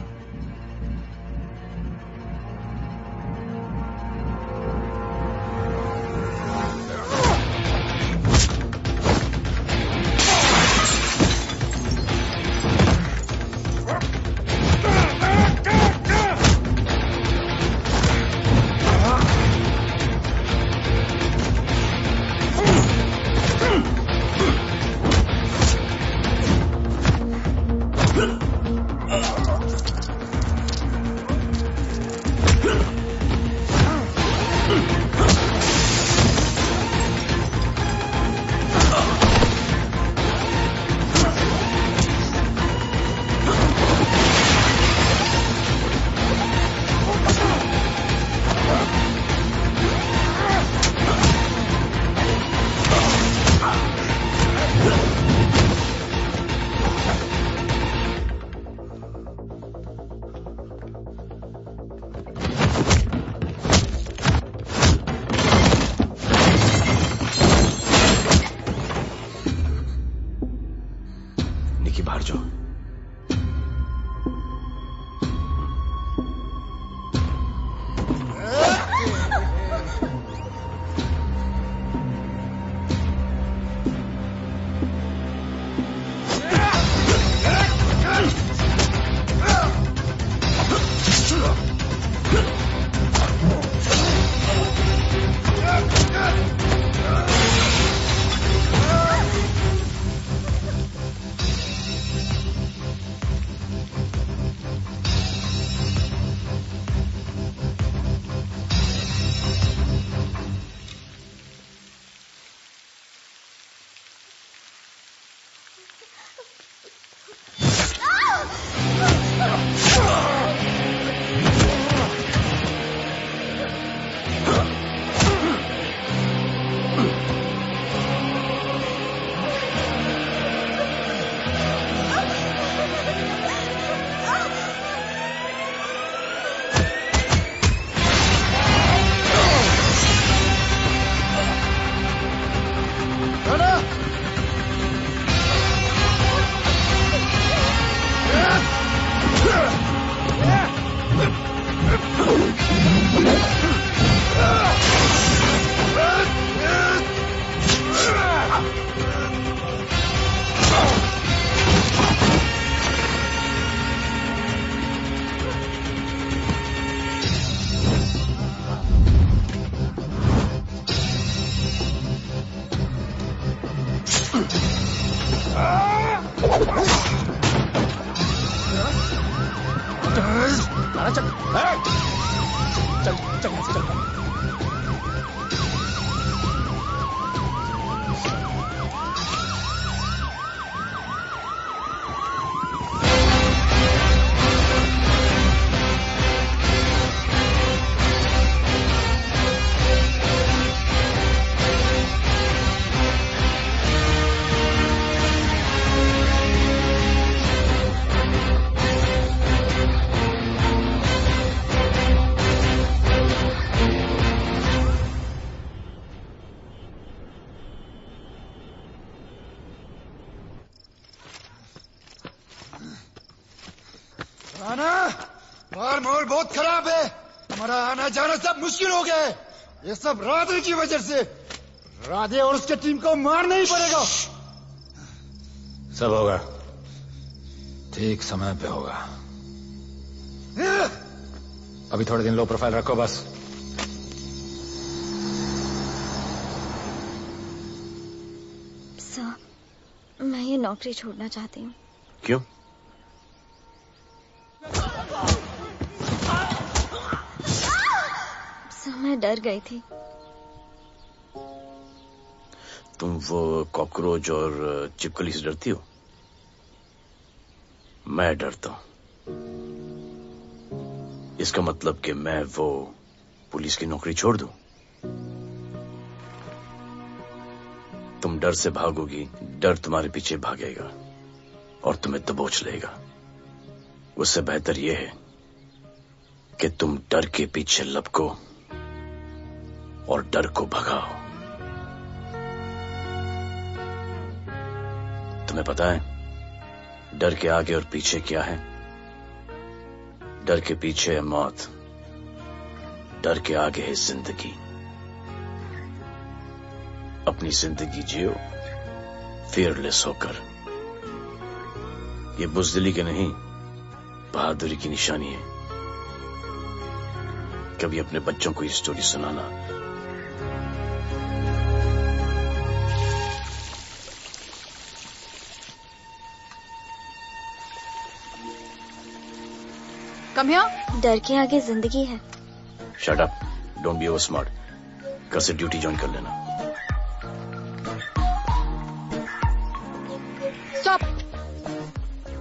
राना, बाहर माहौल बहुत खराब है। हमारा आना जाना सब मुश्किल हो गया है। ये सब राधे की वजह से। राधे और उसके टीम को मारना ही पड़ेगा। सब होगा, ठीक समय पे होगा। अभी थोड़े दिन लो प्रोफाइल रखो बस। सर, मैं ये नौकरी छोड़ना चाहती हूँ। क्यों? सर, मैं डर गई थी। तुम वो कॉकरोच और चिपकली से डरती हो? मैं डरता हूं। इसका मतलब कि मैं वो पुलिस की नौकरी छोड़ दूं? तुम डर से भागोगी, डर तुम्हारे पीछे भागेगा और तुम्हें दबोच लेगा। उससे बेहतर यह है कि तुम डर के पीछे लपको और डर को भगाओ। तुम्हें पता है डर के आगे और पीछे क्या है? डर के पीछे है मौत, डर के आगे है जिंदगी। अपनी जिंदगी जियो फियरलेस होकर। ये बुज़दिली की नहीं, बहादुरी की निशानी है। कभी अपने बच्चों को ये स्टोरी सुनाना। Come here. डर के आगे जिंदगी है। Shut up, don't be over smart. कल से ड्यूटी ज्वाइन कर लेना। Stop!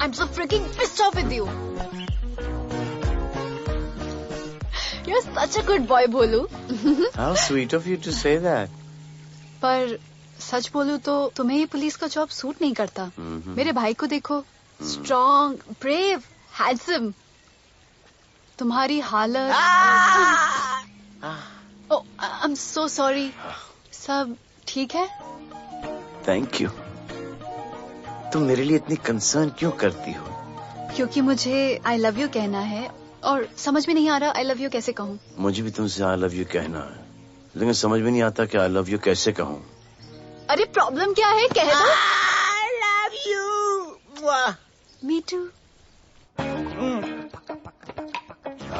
I'm so freaking pissed off with you. You're such a good boy, Bholu. How sweet of you to say that. पर सच बोलूं तो तुम्हें ये पुलिस का जॉब सूट नहीं करता। मेरे भाई को देखो, स्ट्रॉन्ग, ब्रेव, हैंडसम। तुम्हारी हालत। ओह, आई एम सो सॉरी। सब ठीक है? Thank you. तुम मेरे लिए इतनी कंसर्न क्यों करती हो? क्योंकि मुझे आई लव यू कहना है और समझ में नहीं आ रहा आई लव यू कैसे कहूँ। मुझे भी तुमसे आई लव यू कहना है, लेकिन समझ में नहीं आता कि आई लव यू कैसे कहूँ। अरे प्रॉब्लम क्या है, कह दो। I love you. Me too.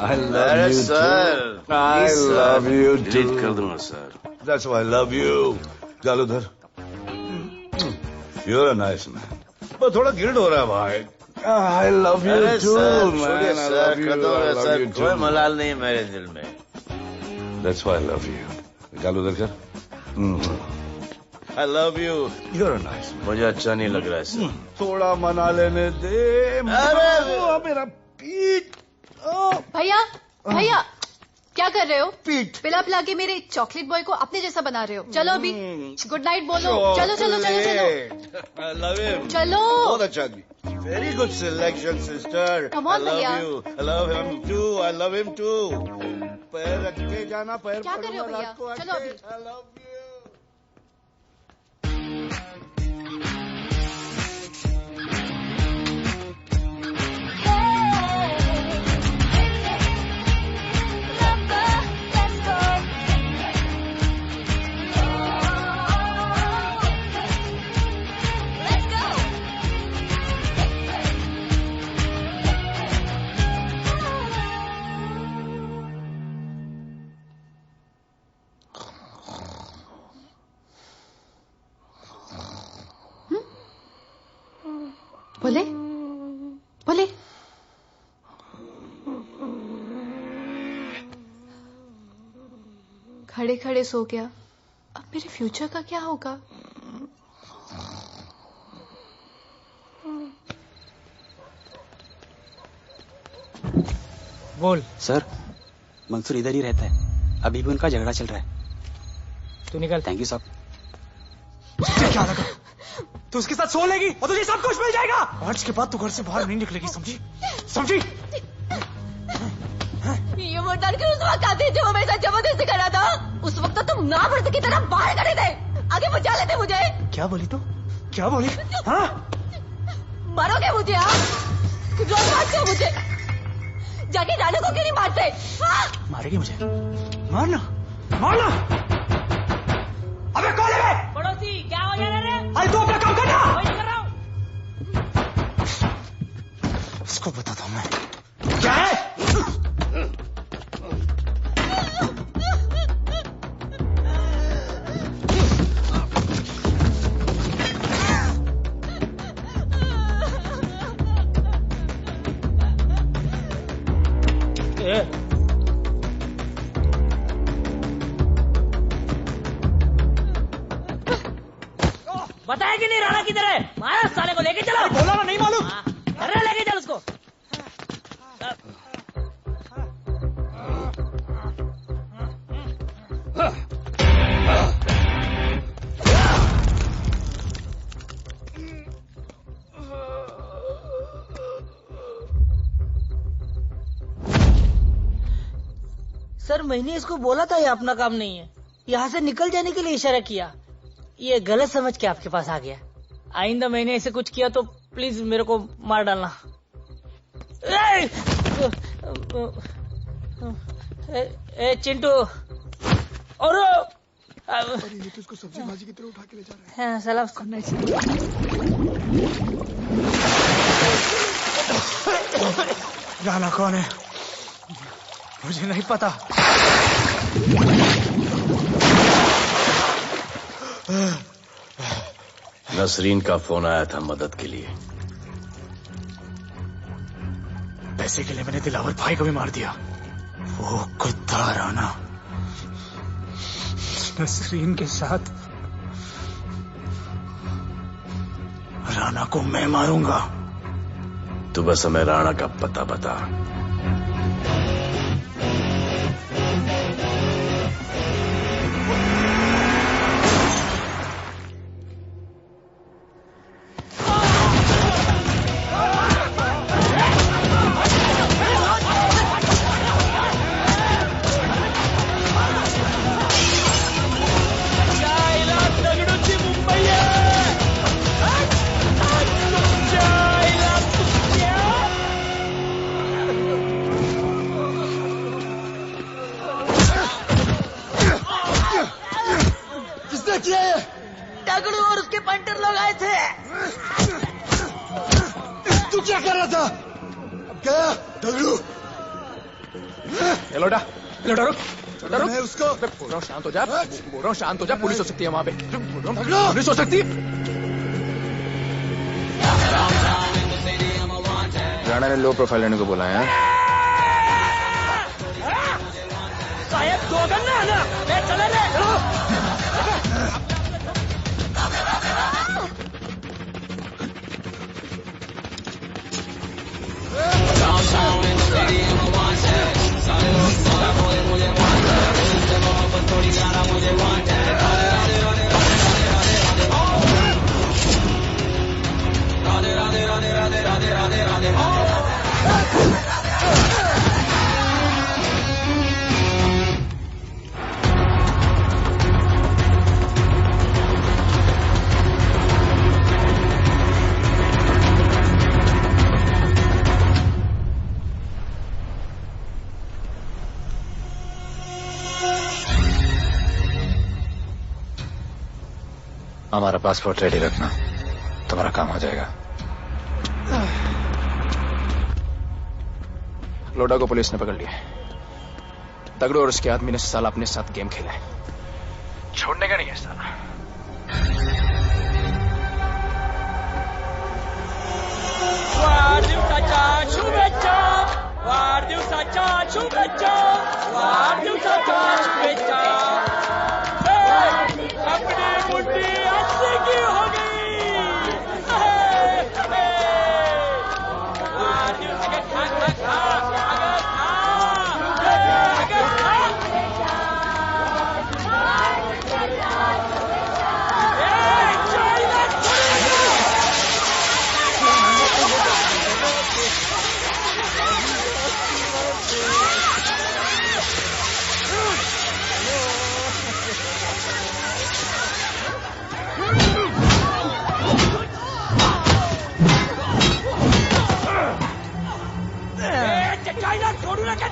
I love you sir. too. I love you too. Delete कर दूंगा sir. That's why I love you. चल उधर। You're a nice man. पर थोड़ा गिल्ड हो रहा है भाई। I love you too, man. I love you. I love you too. कोई मलाल नहीं मेरे दिल में। That's why I love you. निकाल उधर कर। I love you. You're a nice man. मुझे अच्छा नहीं लग रहा है सर। थोड़ा मना लेने दे। मेरा पीठ। भैया, भैया, क्या कर रहे हो? पीठ पिला पिला के मेरे चॉकलेट बॉय को अपने जैसा बना रहे हो। चलो अभी गुड नाइट बोलो। चलो चलो चलो चलो। I love him. चलो। बहुत अच्छा आदमी। Very good selection, sister. Come on, I love भैया। you. I love him too. I love him too. पैर रख के जाना, पैर क्या कर रहे हो भैया? चलो अभी। I love you. बोले बोले। खड़े खड़े सो गया। अब मेरे फ्यूचर का क्या होगा? बोल। सर, मंसूर इधर ही रहता है। अभी भी उनका झगड़ा चल रहा है। तू निकल। थैंक यू साहब। तुझे क्या लगा तू उसके साथ सो लेगी और तुझे सब कुछ मिल जाएगा? आज के बाद तू घर से बाहर नहीं निकलेगी, समझी? समझी? ये वो डर के उस वक्त आते जो मेरे साथ जबरदस्ती करा था। उस वक्त तो तुम ना भरते की तरह बाहर खड़े थे। आगे बचा लेते मुझे। क्या बोली तू? क्या बोली? हाँ? मारोगे मुझे? आप रोज मारते हो मुझे। जाके राना को क्यों नहीं मारते? मारेगी मुझे? मारना मारना। अबे कौन है? पड़ोसी क्या हो जा रहा है? अरे तू अपना काम करना। वही कर रहा हूँ। इसको बताता हूँ मैं क्या है। बताया कि नहीं राणा किधर है? मारा साले को लेके चलो। बोला ना नहीं मालूम। अरे लेके चल उसको। सर मैंने इसको बोला था ये अपना काम नहीं है, यहाँ से निकल जाने के लिए इशारा किया, ये गलत समझ के आपके पास आ गया। आइंदा मैंने ऐसे कुछ किया तो प्लीज मेरे को मार डालना। ए चिंटू और ये तो इसको सब्जी भाजी की तरह उठा के ले जा रहा है। हाँ, सलाम करना राणा कौन है मुझे नहीं पता। नसरीन का फोन आया था मदद के लिए। पैसे के लिए मैंने दिलावर भाई को भी मार दिया। वो कुत्ता राणा नसरीन के साथ। राणा को मैं मारूंगा। तू बस हमें राणा का पता बता। दगड़ू और उसके पंटर लोग आए थे। तू क्या कर रहा था? गया दगड़ू। लोटा लोटा रुक रुक। मैं उसको बोल रहा हूँ शांत हो जा। बोल रहा हूँ शांत हो जा। पुलिस हो सकती है वहाँ पे। पुलिस हो सकती है। राणा ने लो प्रोफाइल लेने को बोला है। साहब दो गन्ना है ना। मैं चले रे। हमारा पासपोर्ट रेडी रखना, तुम्हारा काम हो जाएगा। लोडा को पुलिस ने पकड़ लिया। दगड़ू और उसके आदमी ने साला अपने साथ गेम खेला है। छोड़ने का नहीं है साला। वाढदिवसाच्या शुभेच्छा, वाढदिवसाच्या शुभेच्छा, वाढदिवसाच्या शुभेच्छा। अपनी मुट्ठी 80 की हो गई। वाढदिवसाच्या खा खा खा अगर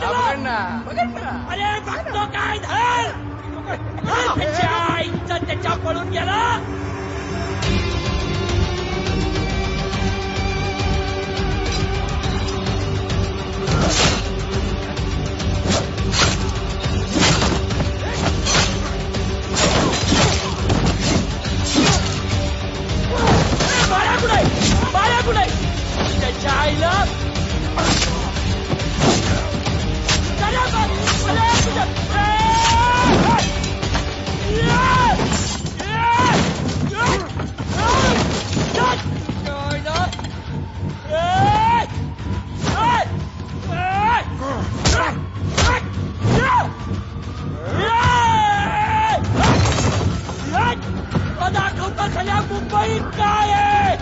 अरे भक्तों का इधर पीछे आ, इज्जत त्याच्या पळून गेला. बाया कुठे त्याच्या आईला दाखवता सगळ्या मुंबईत काय आहे.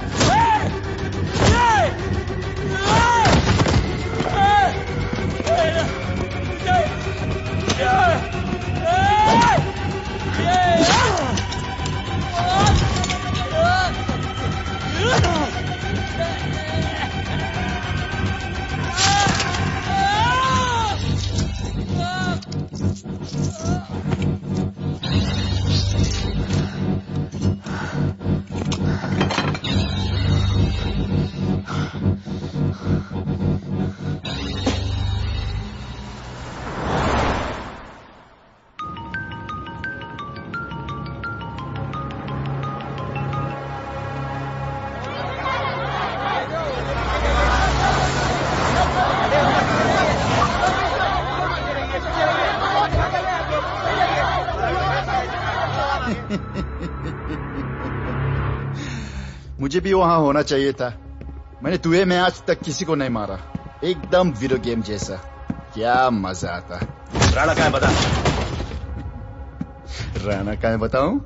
मुझे भी वहां होना चाहिए था. मैंने तुझे में आज तक किसी को नहीं मारा. एकदम वीडियो गेम जैसा. क्या मजा आता. राणा क्या है बता. राणा क्या है बताऊं.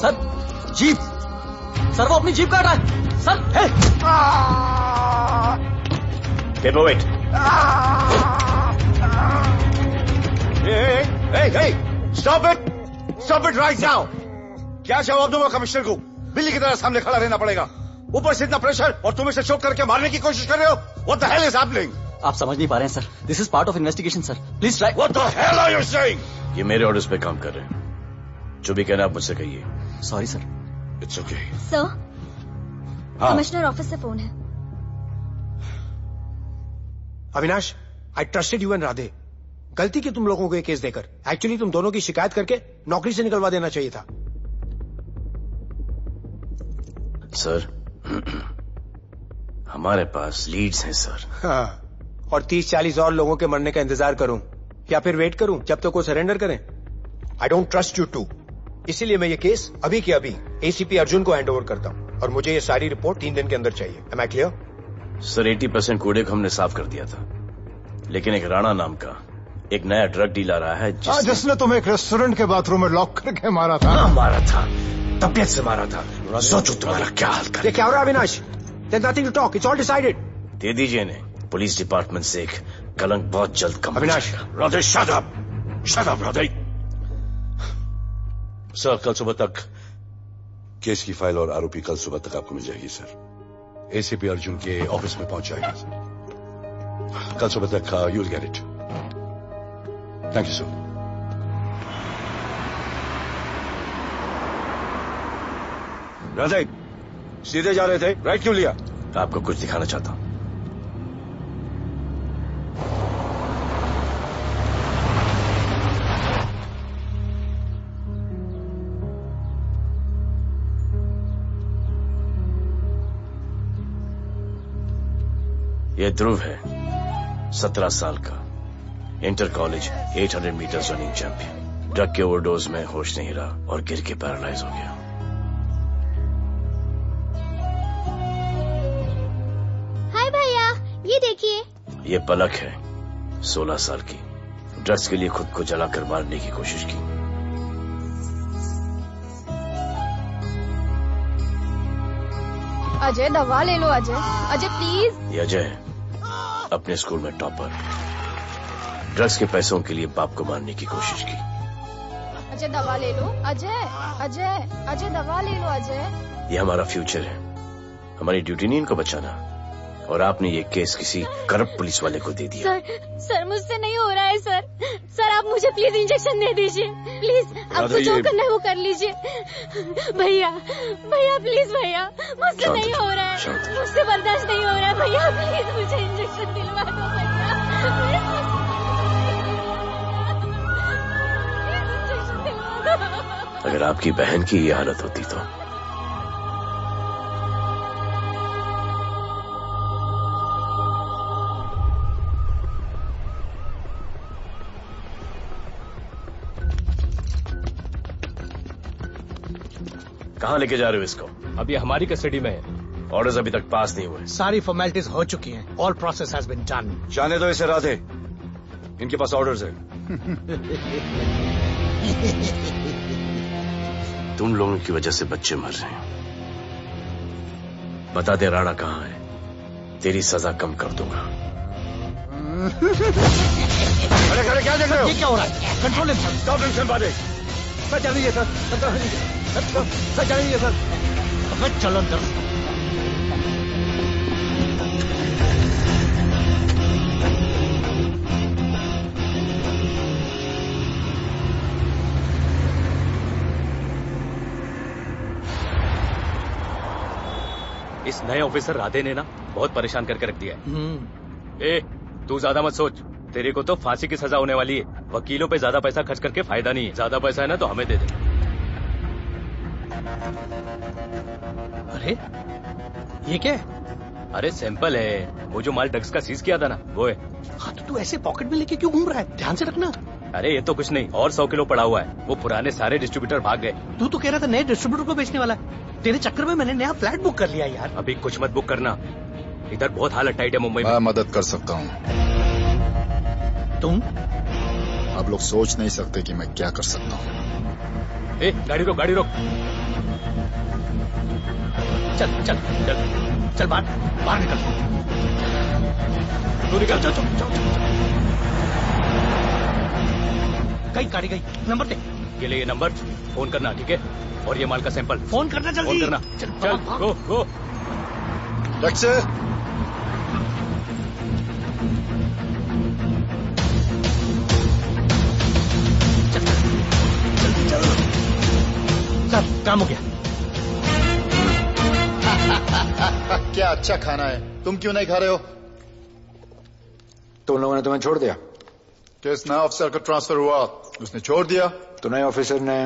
Sir jeep. सर वो अपनी जीप काट रहा है. Sir paperweight. Hey, stop it right now. क्या जवाब दूंगा कमिश्नर को. बिल्ली की तरह सामने खड़ा रहना पड़ेगा. ऊपर से इतना प्रेशर और तुम इसे चोक करके मारने की कोशिश कर रहे हो. What the hell is happening? आप समझ नहीं पा रहे हैं sir. This is part of investigation sir. Please try. What the hell are you saying? ये मेरे ऑर्डर्स पे काम कर रहे हैं. जो भी कहना आप मुझसे कहिए. Sorry sir. It's okay. Sir हाँ. कमिश्नर ऑफिस से फोन है. अविनाश, आई ट्रस्टेड यू एंड राधे. गलती की तुम लोगों को ये केस देकर. एक्चुअली तुम दोनों की शिकायत करके नौकरी से निकलवा देना चाहिए था. सर हमारे पास लीड्स हैं सर. हाँ, और 30-40 और लोगों के मरने का इंतजार करूं या फिर वेट करूं जब तक वो सरेंडर करें. I don't trust you too. इसीलिए मैं ये केस अभी के अभी एसीपी अर्जुन को हैंड ओवर करता हूं और मुझे ये सारी रिपोर्ट 3 दिन के अंदर चाहिए. M I clear? सर 80% कूड़े को हमने साफ कर दिया था, लेकिन एक राणा नाम का एक नया ड्रग डीलर आया है जिसने तुम्हें एक रेस्टोरेंट के बाथरूम में लॉक करके मारा था. मारा था, तबीयत से मारा था. सोचो तुम्हारा क्या हाल कर. ये क्या हो रहा है Avinash? There's nothing to talk. It's all decided. दे दीजिए इन्हें. पुलिस डिपार्टमेंट से एक कलंक बहुत जल्द कम. Avinash. Radhe shut up Radhe. Sir कल सुबह तक केस की फाइल और आरोपी कल सुबह तक आपको मिल जाएगी सर. एसीपी अर्जुन के ऑफिस में पहुंच जाएगा सर. कल सुबह तक you will get it. Thank you sir. Radhe सीधे जा रहे थे, राइट क्यों लिया? आपको कुछ दिखाना चाहता हूं. ये ध्रुव है, 17 साल का, inter college 800 metre running champion. Drug के ओवरडोज में होश नहीं रहा और गिर के पैरालाइज हो गया. हाय भैया, ये देखिए. ये पलक है, 16 साल की. ड्रग्स के लिए खुद को जलाकर मारने की कोशिश की. अजय दवा ले लो. अजय प्लीज. ये अजय है, अपने स्कूल में टॉपर. ड्रग्स के पैसों के लिए बाप को मारने की कोशिश की. अजय दवा ले लो. अजय दवा ले लो. अजय ये हमारा फ्यूचर है, हमारी ड्यूटी नहीं इनको बचाना। और आपने ये केस किसी करप्ट पुलिस वाले को दे दिया। सर मुझसे नहीं हो रहा है सर। सर आप मुझे प्लीज इंजेक्शन दे दीजिए प्लीज। आपको जो करना है वो कर लीजिए। भैया भैया प्लीज भैया, मुझसे नहीं हो रहा है, मुझसे बर्दाश्त नहीं हो रहा है भैया, प्लीज मुझे इंजेक्शन दिलवा दो भैया। अगर आपकी बहन की ये हालत होती तो कहाँ लेके जा रहे हो इसको? अभी हमारी कस्टडी में है। ऑर्डर्स अभी तक पास नहीं हुए। सारी फॉर्मेलिटीज हो चुकी हैं। All process has been done. जाने दो इसे राधे, इनके पास ऑर्डर्स है। तुम लोगों की वजह से बच्चे मर रहे हैं। बता दे राणा कहाँ है, तेरी सजा कम कर दूंगा। अरे अरे क्या देख रहे हो? ये क्या हो रहा है? Control sir. स्टॉप टेंशन बातें। सर चल रही है सर। सर चल रही है सर। चलो अंदर। इस नए ऑफिसर राधे ने ना बहुत परेशान करके रख दिया है। ए, तू ज्यादा मत सोच, तेरे को तो फांसी की सजा होने वाली है। वकीलों पे ज्यादा पैसा खर्च करके फायदा नहीं है। ज्यादा पैसा है ना तो हमें दे दे। अरे ये क्या है? अरे सैंपल है, वो जो माल ड्रग्स का सीज किया था ना वो है। हाँ तो तू ऐसे पॉकेट में लेके क्यों घूम रहा है? ध्यान से रखना। अरे ये तो कुछ नहीं, और 100 किलो पड़ा हुआ है। वो पुराने सारे डिस्ट्रीब्यूटर भाग गए। तू तो कह रहा था नए डिस्ट्रीब्यूटर को बेचने वाला है। तेरे चक्कर में मैंने नया फ्लैट बुक कर लिया यार। अभी कुछ मत बुक करना, इधर बहुत हालत टाइट है मुंबई में। मैं मदद कर सकता हूँ। तुम? आप लोग सोच नहीं सकते कि मैं क्या कर सकता हूँ। ए, गाड़ी रोक, गाड़ी रोक। चल चल चल चल बाहर निकल। तू निकल। चल गाड़ी गई। नंबर दे। ये ले ये नंबर, फोन करना ठीक है। और ये माल का सैंपल फोन करना जल्दी। फोन करना। चल गो गो। सर काम हो गया। क्या अच्छा खाना है, तुम क्यों नहीं खा रहे हो? तुम लोगों ने तुम्हें छोड़ दिया? किस नए ऑफिसर का ट्रांसफर हुआ उसने छोड़ दिया? तो नए ऑफिसर ने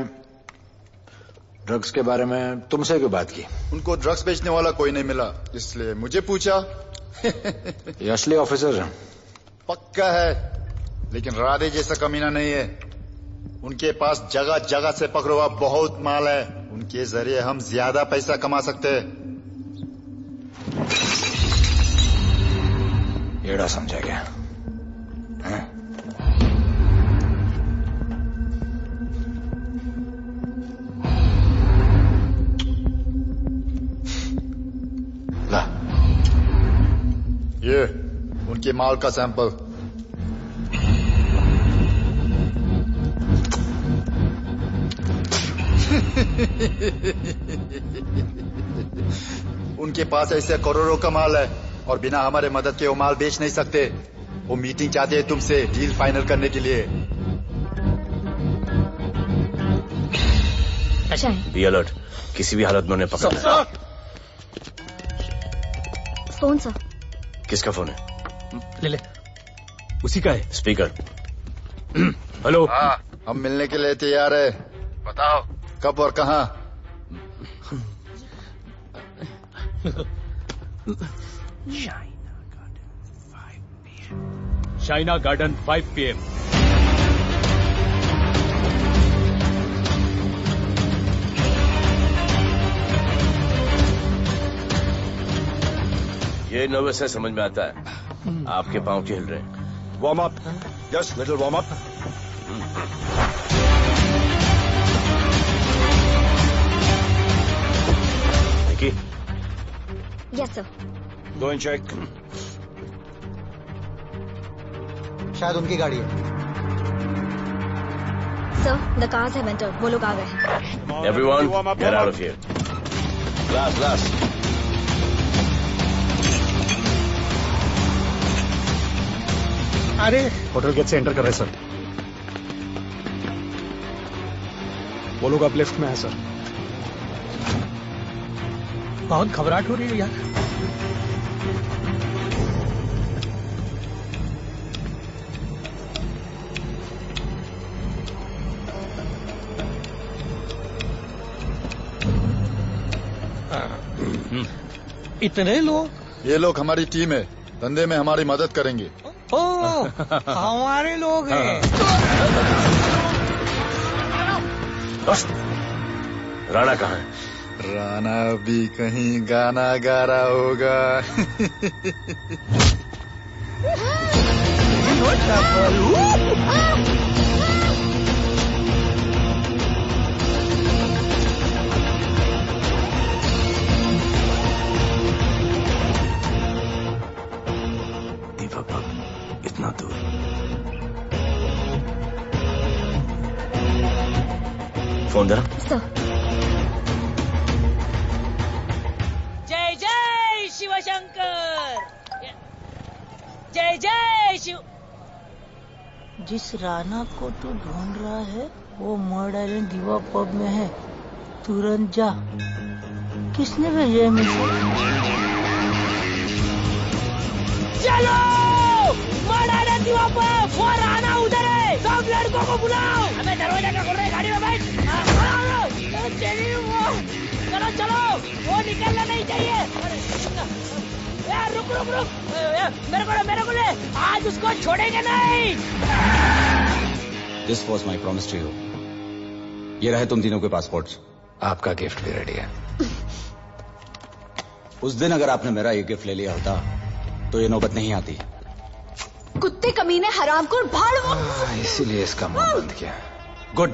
ड्रग्स के बारे में तुमसे क्यों बात की? उनको ड्रग्स बेचने वाला कोई नहीं मिला, इसलिए मुझे पूछा। ये असली ऑफिसर है? पक्का है, लेकिन राधे जैसा कमीना नहीं है। उनके पास जगह जगह से पकड़ा हुआ बहुत माल है, उनके जरिए हम ज्यादा पैसा कमा सकते हैं। एड़ा समझा गया? ला, ये उनके माल का सैंपल। उनके पास ऐसे करोड़ों का माल है और बिना हमारे मदद के वो माल बेच नहीं सकते। वो मीटिंग चाहते हैं तुमसे डील फाइनल करने के लिए। बी अलर्ट, किसी भी हालत में उन्हें पकड़ना है। Phone sir. किसका फोन है? ले ले। उसी का है। स्पीकर। हेलो। हाँ, हम मिलने के लिए तैयार है। बताओ कब और कहाँ? Shaina garden 5 PM। ये नर्वस है, समझ में आता है। आपके पांव क्यों हिल रहे हैं? Warm up, just little warm up. Nikki. Yes sir. Go and check. शायद उनकी गाड़ी है। Sir the cars have entered. वो लोग आ गए। Everyone, get out of here. Last अरे होटल गेट से एंटर कर रहे हैं सर। वो लोग अब लिफ्ट में है सर। बहुत घबराहट हो रही है यार। इतने लोग? ये लोग हमारी टीम है, धंधे में हमारी मदद करेंगे। ओह, हमारे लोग हैं। राणा कहाँ है? राणा भी कहीं गाना गा रहा होगा। इतना दूर। फोन जरा। जय जय शिवशंकर, जय जय शिव। जिस राणा को तू ढूंढ रहा है वो मर्डर आइलैंड दीवा पब में है, तुरंत जा। किसने भेजा है मुझे? चलो मर्डर आइलैंड दीवा पब, वो राणा उधर है, सब लड़कों को बुलाओ। हमें दरवाजा क्या खोल रहे, गाड़ी में बैठ। चलो चलो, वो निकलना नहीं चाहिए। यार रुक रुक रुक, मेरे को ले, आज उसको छोड़ेंगे नहीं। This was my promise to you. ये रहे तुम तीनों के पासपोर्ट्स। आपका गिफ्ट भी रेडी है। उस दिन अगर आपने मेरा ये गिफ्ट ले लिया होता तो ये नौबत नहीं आती। कुत्ते कमीने हरामखोर भाड़। इसीलिए इसका मुंह बंद किया। Good.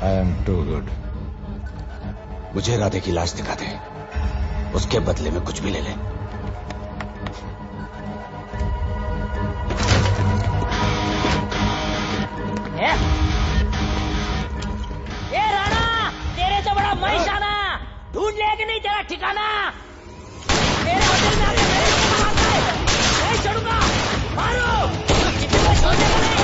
I am too good. मुझे राधे की लाश दिखा दे, उसके बदले में कुछ भी ले ले। ए राणा, तेरे तो बड़ा मैशाना, ढूंढ लिया कि नहीं तेरा ठिकाना? मेरे होटल में आके मेरे को मारता है, नहीं छोड़ूंगा। मारो, किसी को छोड़ने का नहीं।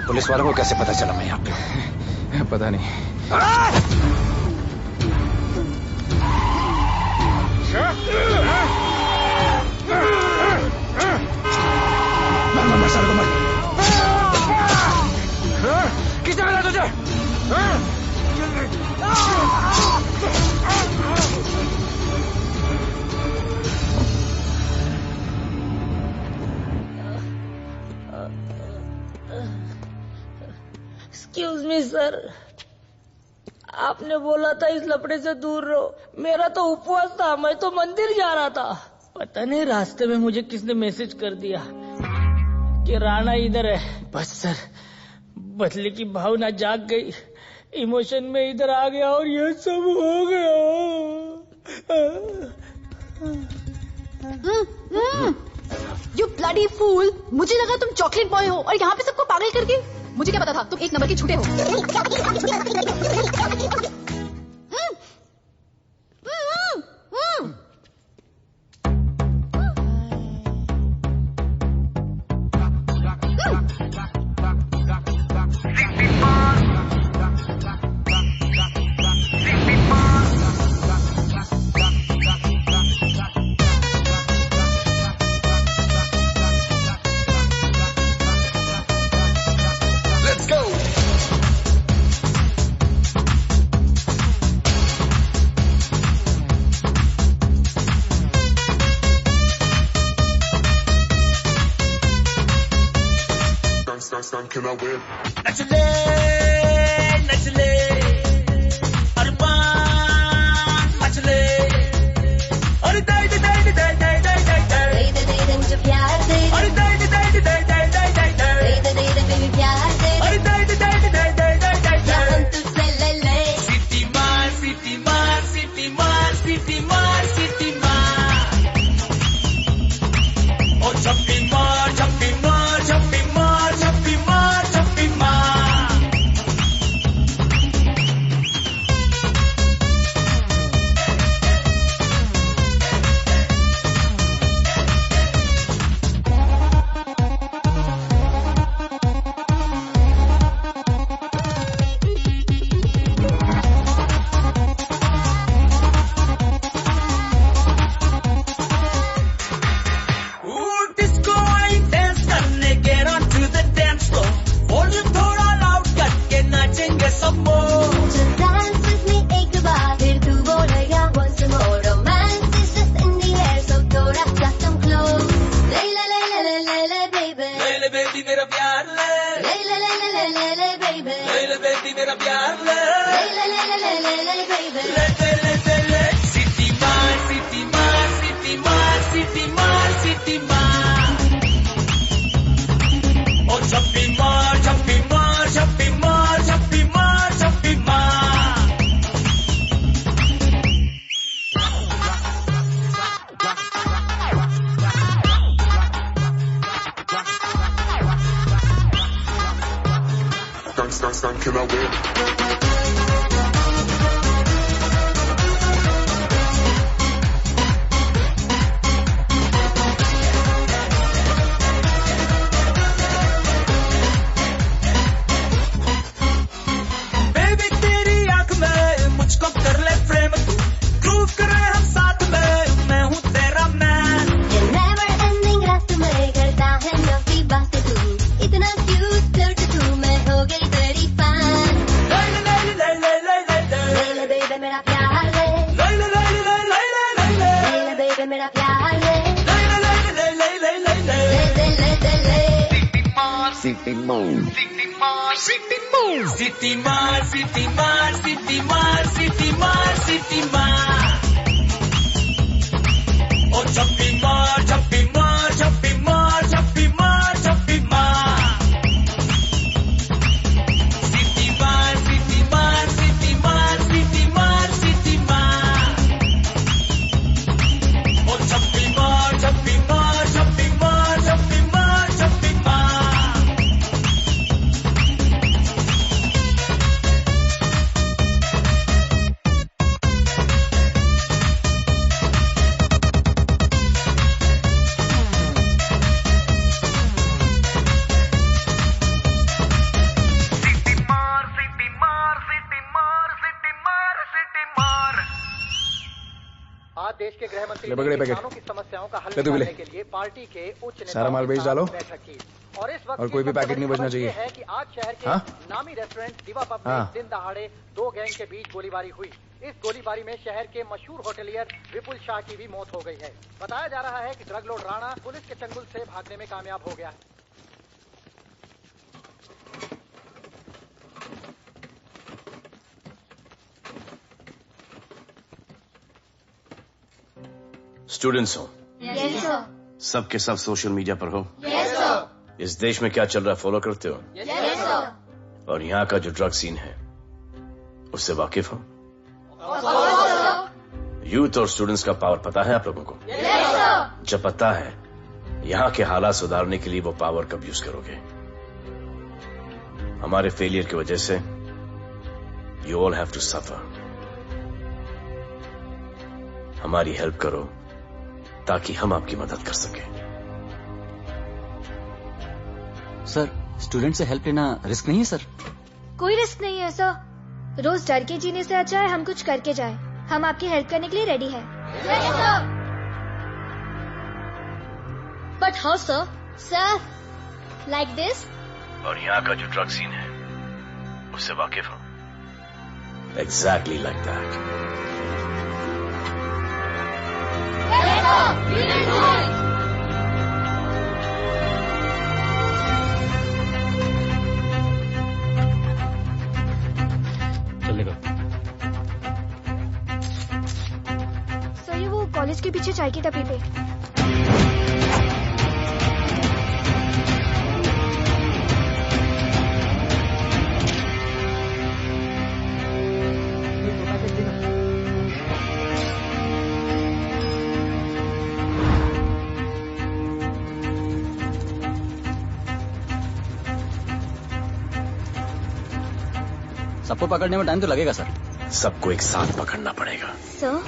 पुलिस वालों को कैसे पता चला मैं यहाँ पे? पता नहीं। किसने मिला तुझे? एक्सक्यूज मी सर, आपने बोला था इस लफड़े से दूर रहो। मेरा तो उपवास था, मैं तो मंदिर जा रहा था। पता नहीं रास्ते में मुझे किसने मैसेज कर दिया कि राणा इधर है। बस सर, बदले की भावना जाग गई, इमोशन में इधर आ गया और ये सब हो गया। You bloody fool! मुझे लगा तुम चॉकलेट बॉय हो और यहाँ पे सबको पागल करके। मुझे क्या पता था तुम एक नंबर के झूठे हो। नचले नचले अरमान मचले अरे दाई दाई दाई दाई दाई दाई दाई दाई दाई मुझे प्यार दे अरे दाई दाई दाई दाई दाई दाई दाई दाई दाई दाई बेबी प्यार दे अरे दाई दाई दाई दाई दाई दाई दाई या हम तुझसे ले ले सिटी मार सिटी मार सिटी मार सिटी मार सिटी मार ओ छप्पी मार छप्पी मार छप्पी मार छप्पी मार छप्पी मार डिस्को आई डांस करने get on to the dance floor volume थोड़ा लाउड करके नाचेंगे सब Just dance with me एक बार फिर तू बोलेगा once more romance is just in the air so थोड़ा सा come close ले ले ले ले ले ले ले baby ले बेबी मेरा प्यार ले ले ले ले ले ले ले ले baby ले बेबी मेरा प्यार ले ले ले ले ले ले ले baby ले सिटी मार सिटी मार सिटी मार सिटी मार सिटी मार ओ छप्पी मार छप्पी मार छप्पी मार छप्पी मार छप्पी मार Can I win? बेबी तेरी आंख में मुझको कर ले फ्रेम तू ग्रूव करे हम साथ में मैं हूँ तेरा मैन ये never ending रात में करता है नफी बातें तू इतना cute करते तू मैं हो गई तेरी fan ले ले ले ले ले ले ले ले ले baby मेरा प्यार ले ले ले ले ले ले ले ले ले ले ले baby मेरा प्यार ले ले ले ले ले ले ले ले ले ले ले ले ले सिटी मार सिटी मार सिटी मार सिटी मार सिटी मार सिटी मार ओ छप्पी मार छप्पी मार छप्पी मार छप्पी मार छप्पी मार सिटी मार सिटी मार सिटी मार सिटी मार सिटी मार ओ छप्पी मार छप्पी मार छप्पी मार छप्पी मार छप्पी मार आज देश के गृह मंत्री ले पकड़े ने पैकेट। किसानों की समस्याओं का हल ले तू भी ले। निकालने के लिए पार्टी के उच्च नेताओं सारा माल के बेच साथ डालो। बैठक की। और इस वक्त और कोई भी पैकेट नहीं बचना चाहिए। है कि आज शहर के हाँ? नामी रेस्टोरेंट दिवा पब में हाँ। दिन दहाड़े दो गैंग के बीच गोलीबारी हुई। इस गोलीबारी में शहर के मशहूर होटलियर विपुल शाह की भी मौत हो गई है। बताया जा रहा है कि ड्रग लॉर्ड राणा पुलिस के चंगुल से भागने में कामयाब हो गया है। स्टूडेंट्स हो Yes, sir. सब के सब सोशल मीडिया पर हो Yes, sir. इस देश में क्या चल रहा है फॉलो करते हो Yes, sir. और यहाँ का जो ड्रग सीन है उससे वाकिफ हो? यूथ और स्टूडेंट्स का पावर पता है आप लोगों को? जब पता है, यहाँ के हालात सुधारने के लिए वो पावर कब यूज करोगे? हमारे फेलियर की वजह से you all have to suffer. हमारी हेल्प करो ताकि हम आपकी मदद कर सकें। सर, स्टूडेंट से हेल्प लेना रिस्क नहीं है सर? कोई रिस्क नहीं है सर। रोज डर के जीने से अच्छा है हम कुछ करके जाए। हम आपकी हेल्प करने के लिए रेडी है। But how sir? Sir, like this? और यहाँ का जो ड्रग सीन है उससे वाकिफ हो? Exactly like that. चलेगा। सर, ये वो कॉलेज के पीछे चाय की टपरी पे। सबको पकड़ने में टाइम तो लगेगा सर। सबको एक साथ पकड़ना पड़ेगा। सर,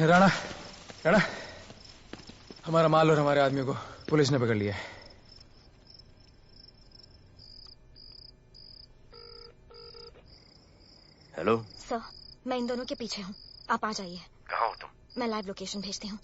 राणा, राणा, हमारा माल और हमारे आदमियों को पुलिस ने पकड़ लिया है। हेलो सर, मैं इन दोनों के पीछे हूँ। आप आ जाइए। कहाँ हो तुम? मैं लाइव लोकेशन भेजती हूँ।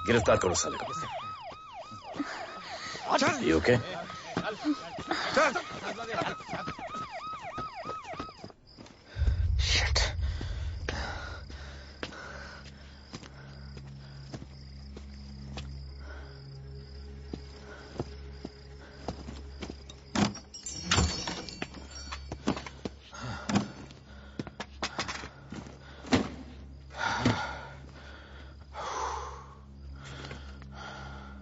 गिरफ्तार करो साले को। You okay? Shit.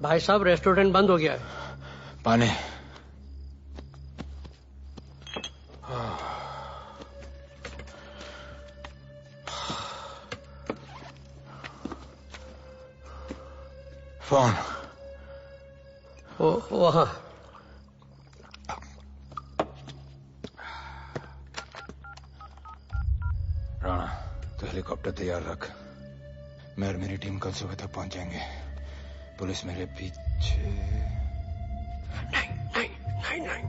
भाई साहब, रेस्टोरेंट बंद हो गया है। पानी। फोन वहाँ। राणा, तो हेलीकॉप्टर तैयार रख। मैं और मेरी टीम कल सुबह तक पहुंच जाएंगे। पुलिस मेरे पीछे नहीं।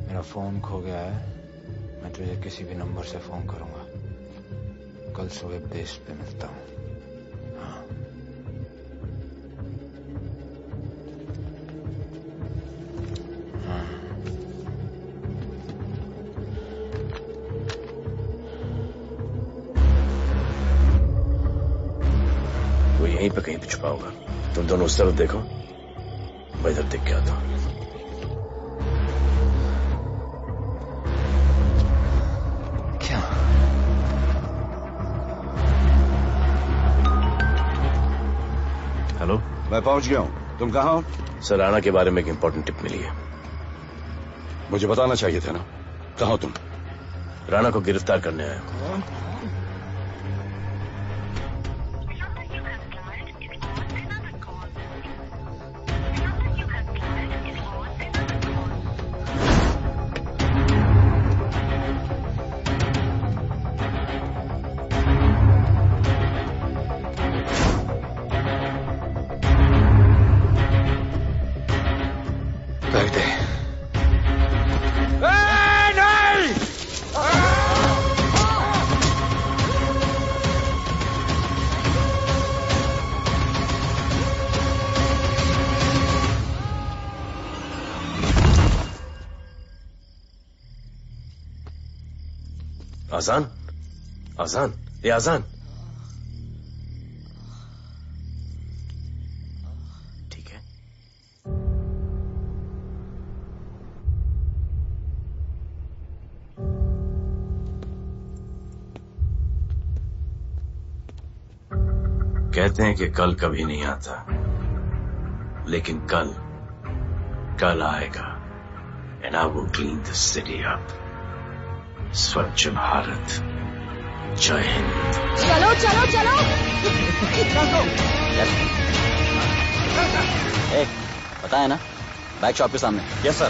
मेरा फोन खो गया है। मैं तुझे किसी भी नंबर से फोन करूंगा। कल सुबह बेस पे मिलता हूँ। हाँ। वो यहीं पे कहीं पे छुपा होगा। तुम दोनों उस तरफ देखो, मैं इधर देख के आता हूँ। हेलो, मैं पहुंच गया हूं। तुम कहां हो? सर, राणा के बारे में एक इंपॉर्टेंट टिप मिली है। मुझे बताना चाहिए था ना। कहां हो तुम? राणा को गिरफ्तार करने आया हूं। आजान, आजान, ये आजान। ठीक है। कहते हैं कि कल कभी नहीं आता, लेकिन कल आएगा। And I will clean the city up. स्वच्छ भारत। जय हिंद। चलो चलो चलो। पता है ना, बैक शॉप के सामने। Yes sir.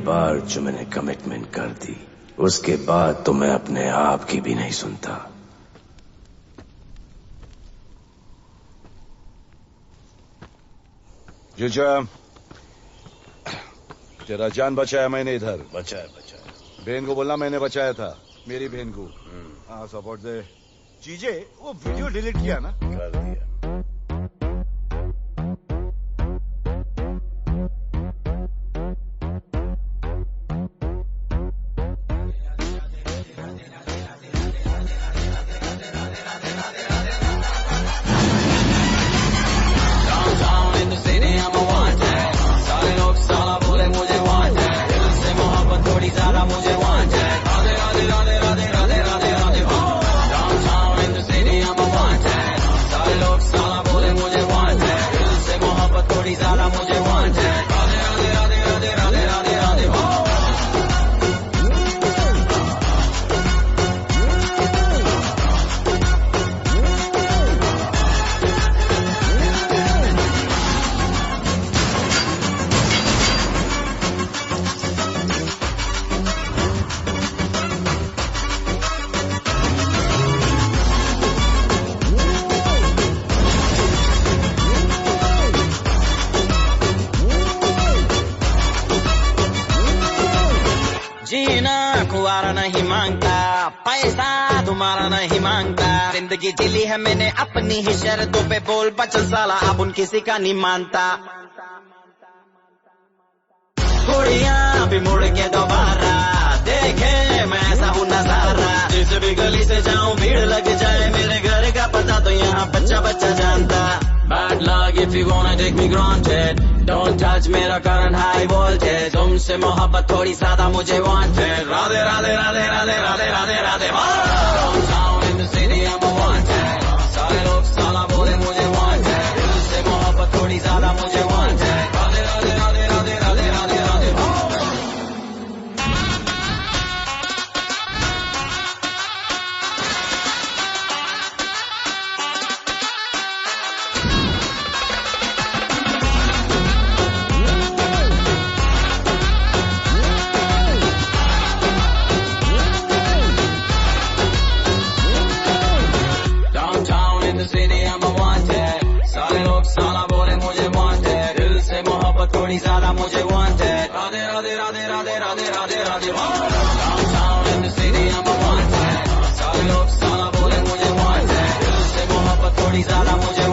बार जो मैंने कमिटमेंट कर दी, उसके बाद तो मैं अपने आप की भी नहीं सुनता। जीजा, तेरा जान बचाया मैंने इधर। बचाया। बहन को बोलना मैंने बचाया था, मेरी बहन को। हाँ, सपोर्ट दे। चीजें वो वीडियो डिलीट किया ना? कर दिया। नहीं मांगता, पैसा तुम्हारा नहीं मांगता, जिंदगी जिली है मैंने अपनी ही शर्तों पे, बोल बचल साला अब उन किसी का नहीं मानता। कुड़ियाँ भी मुड़ के दोबारा देखे मैं ऐसा हूँ नजारा, जिस भी गली से जाऊँ भीड़ लग जाए, मेरे घर का पता तो यहाँ बच्चा बच्चा जानता। Bad luck if you wanna take me granted, don't touch मेरा current high voltage, तुमसे मोहब्बत थोड़ी ज्यादा मुझे wanted, Radhe Radhe Radhe Radhe Radhe Radhe Radhe. Downtown in the city I'm a wanted, सारे लोग साला बोले मुझे wanted, दिल से मोहब्बत थोड़ी ज्यादा मुझे wanted, राधे राधे राधे राधे राधे राधे राधे। थोड़ी ज्यादा मुझे wanted, Radhe Radhe Radhe Radhe Radhe Radhe Radhe. Downtown in the city I'm a wanted, सारे लोग साला बोले मुझे wanted, दिल से मोहब्बत थोड़ी ज्यादा मुझे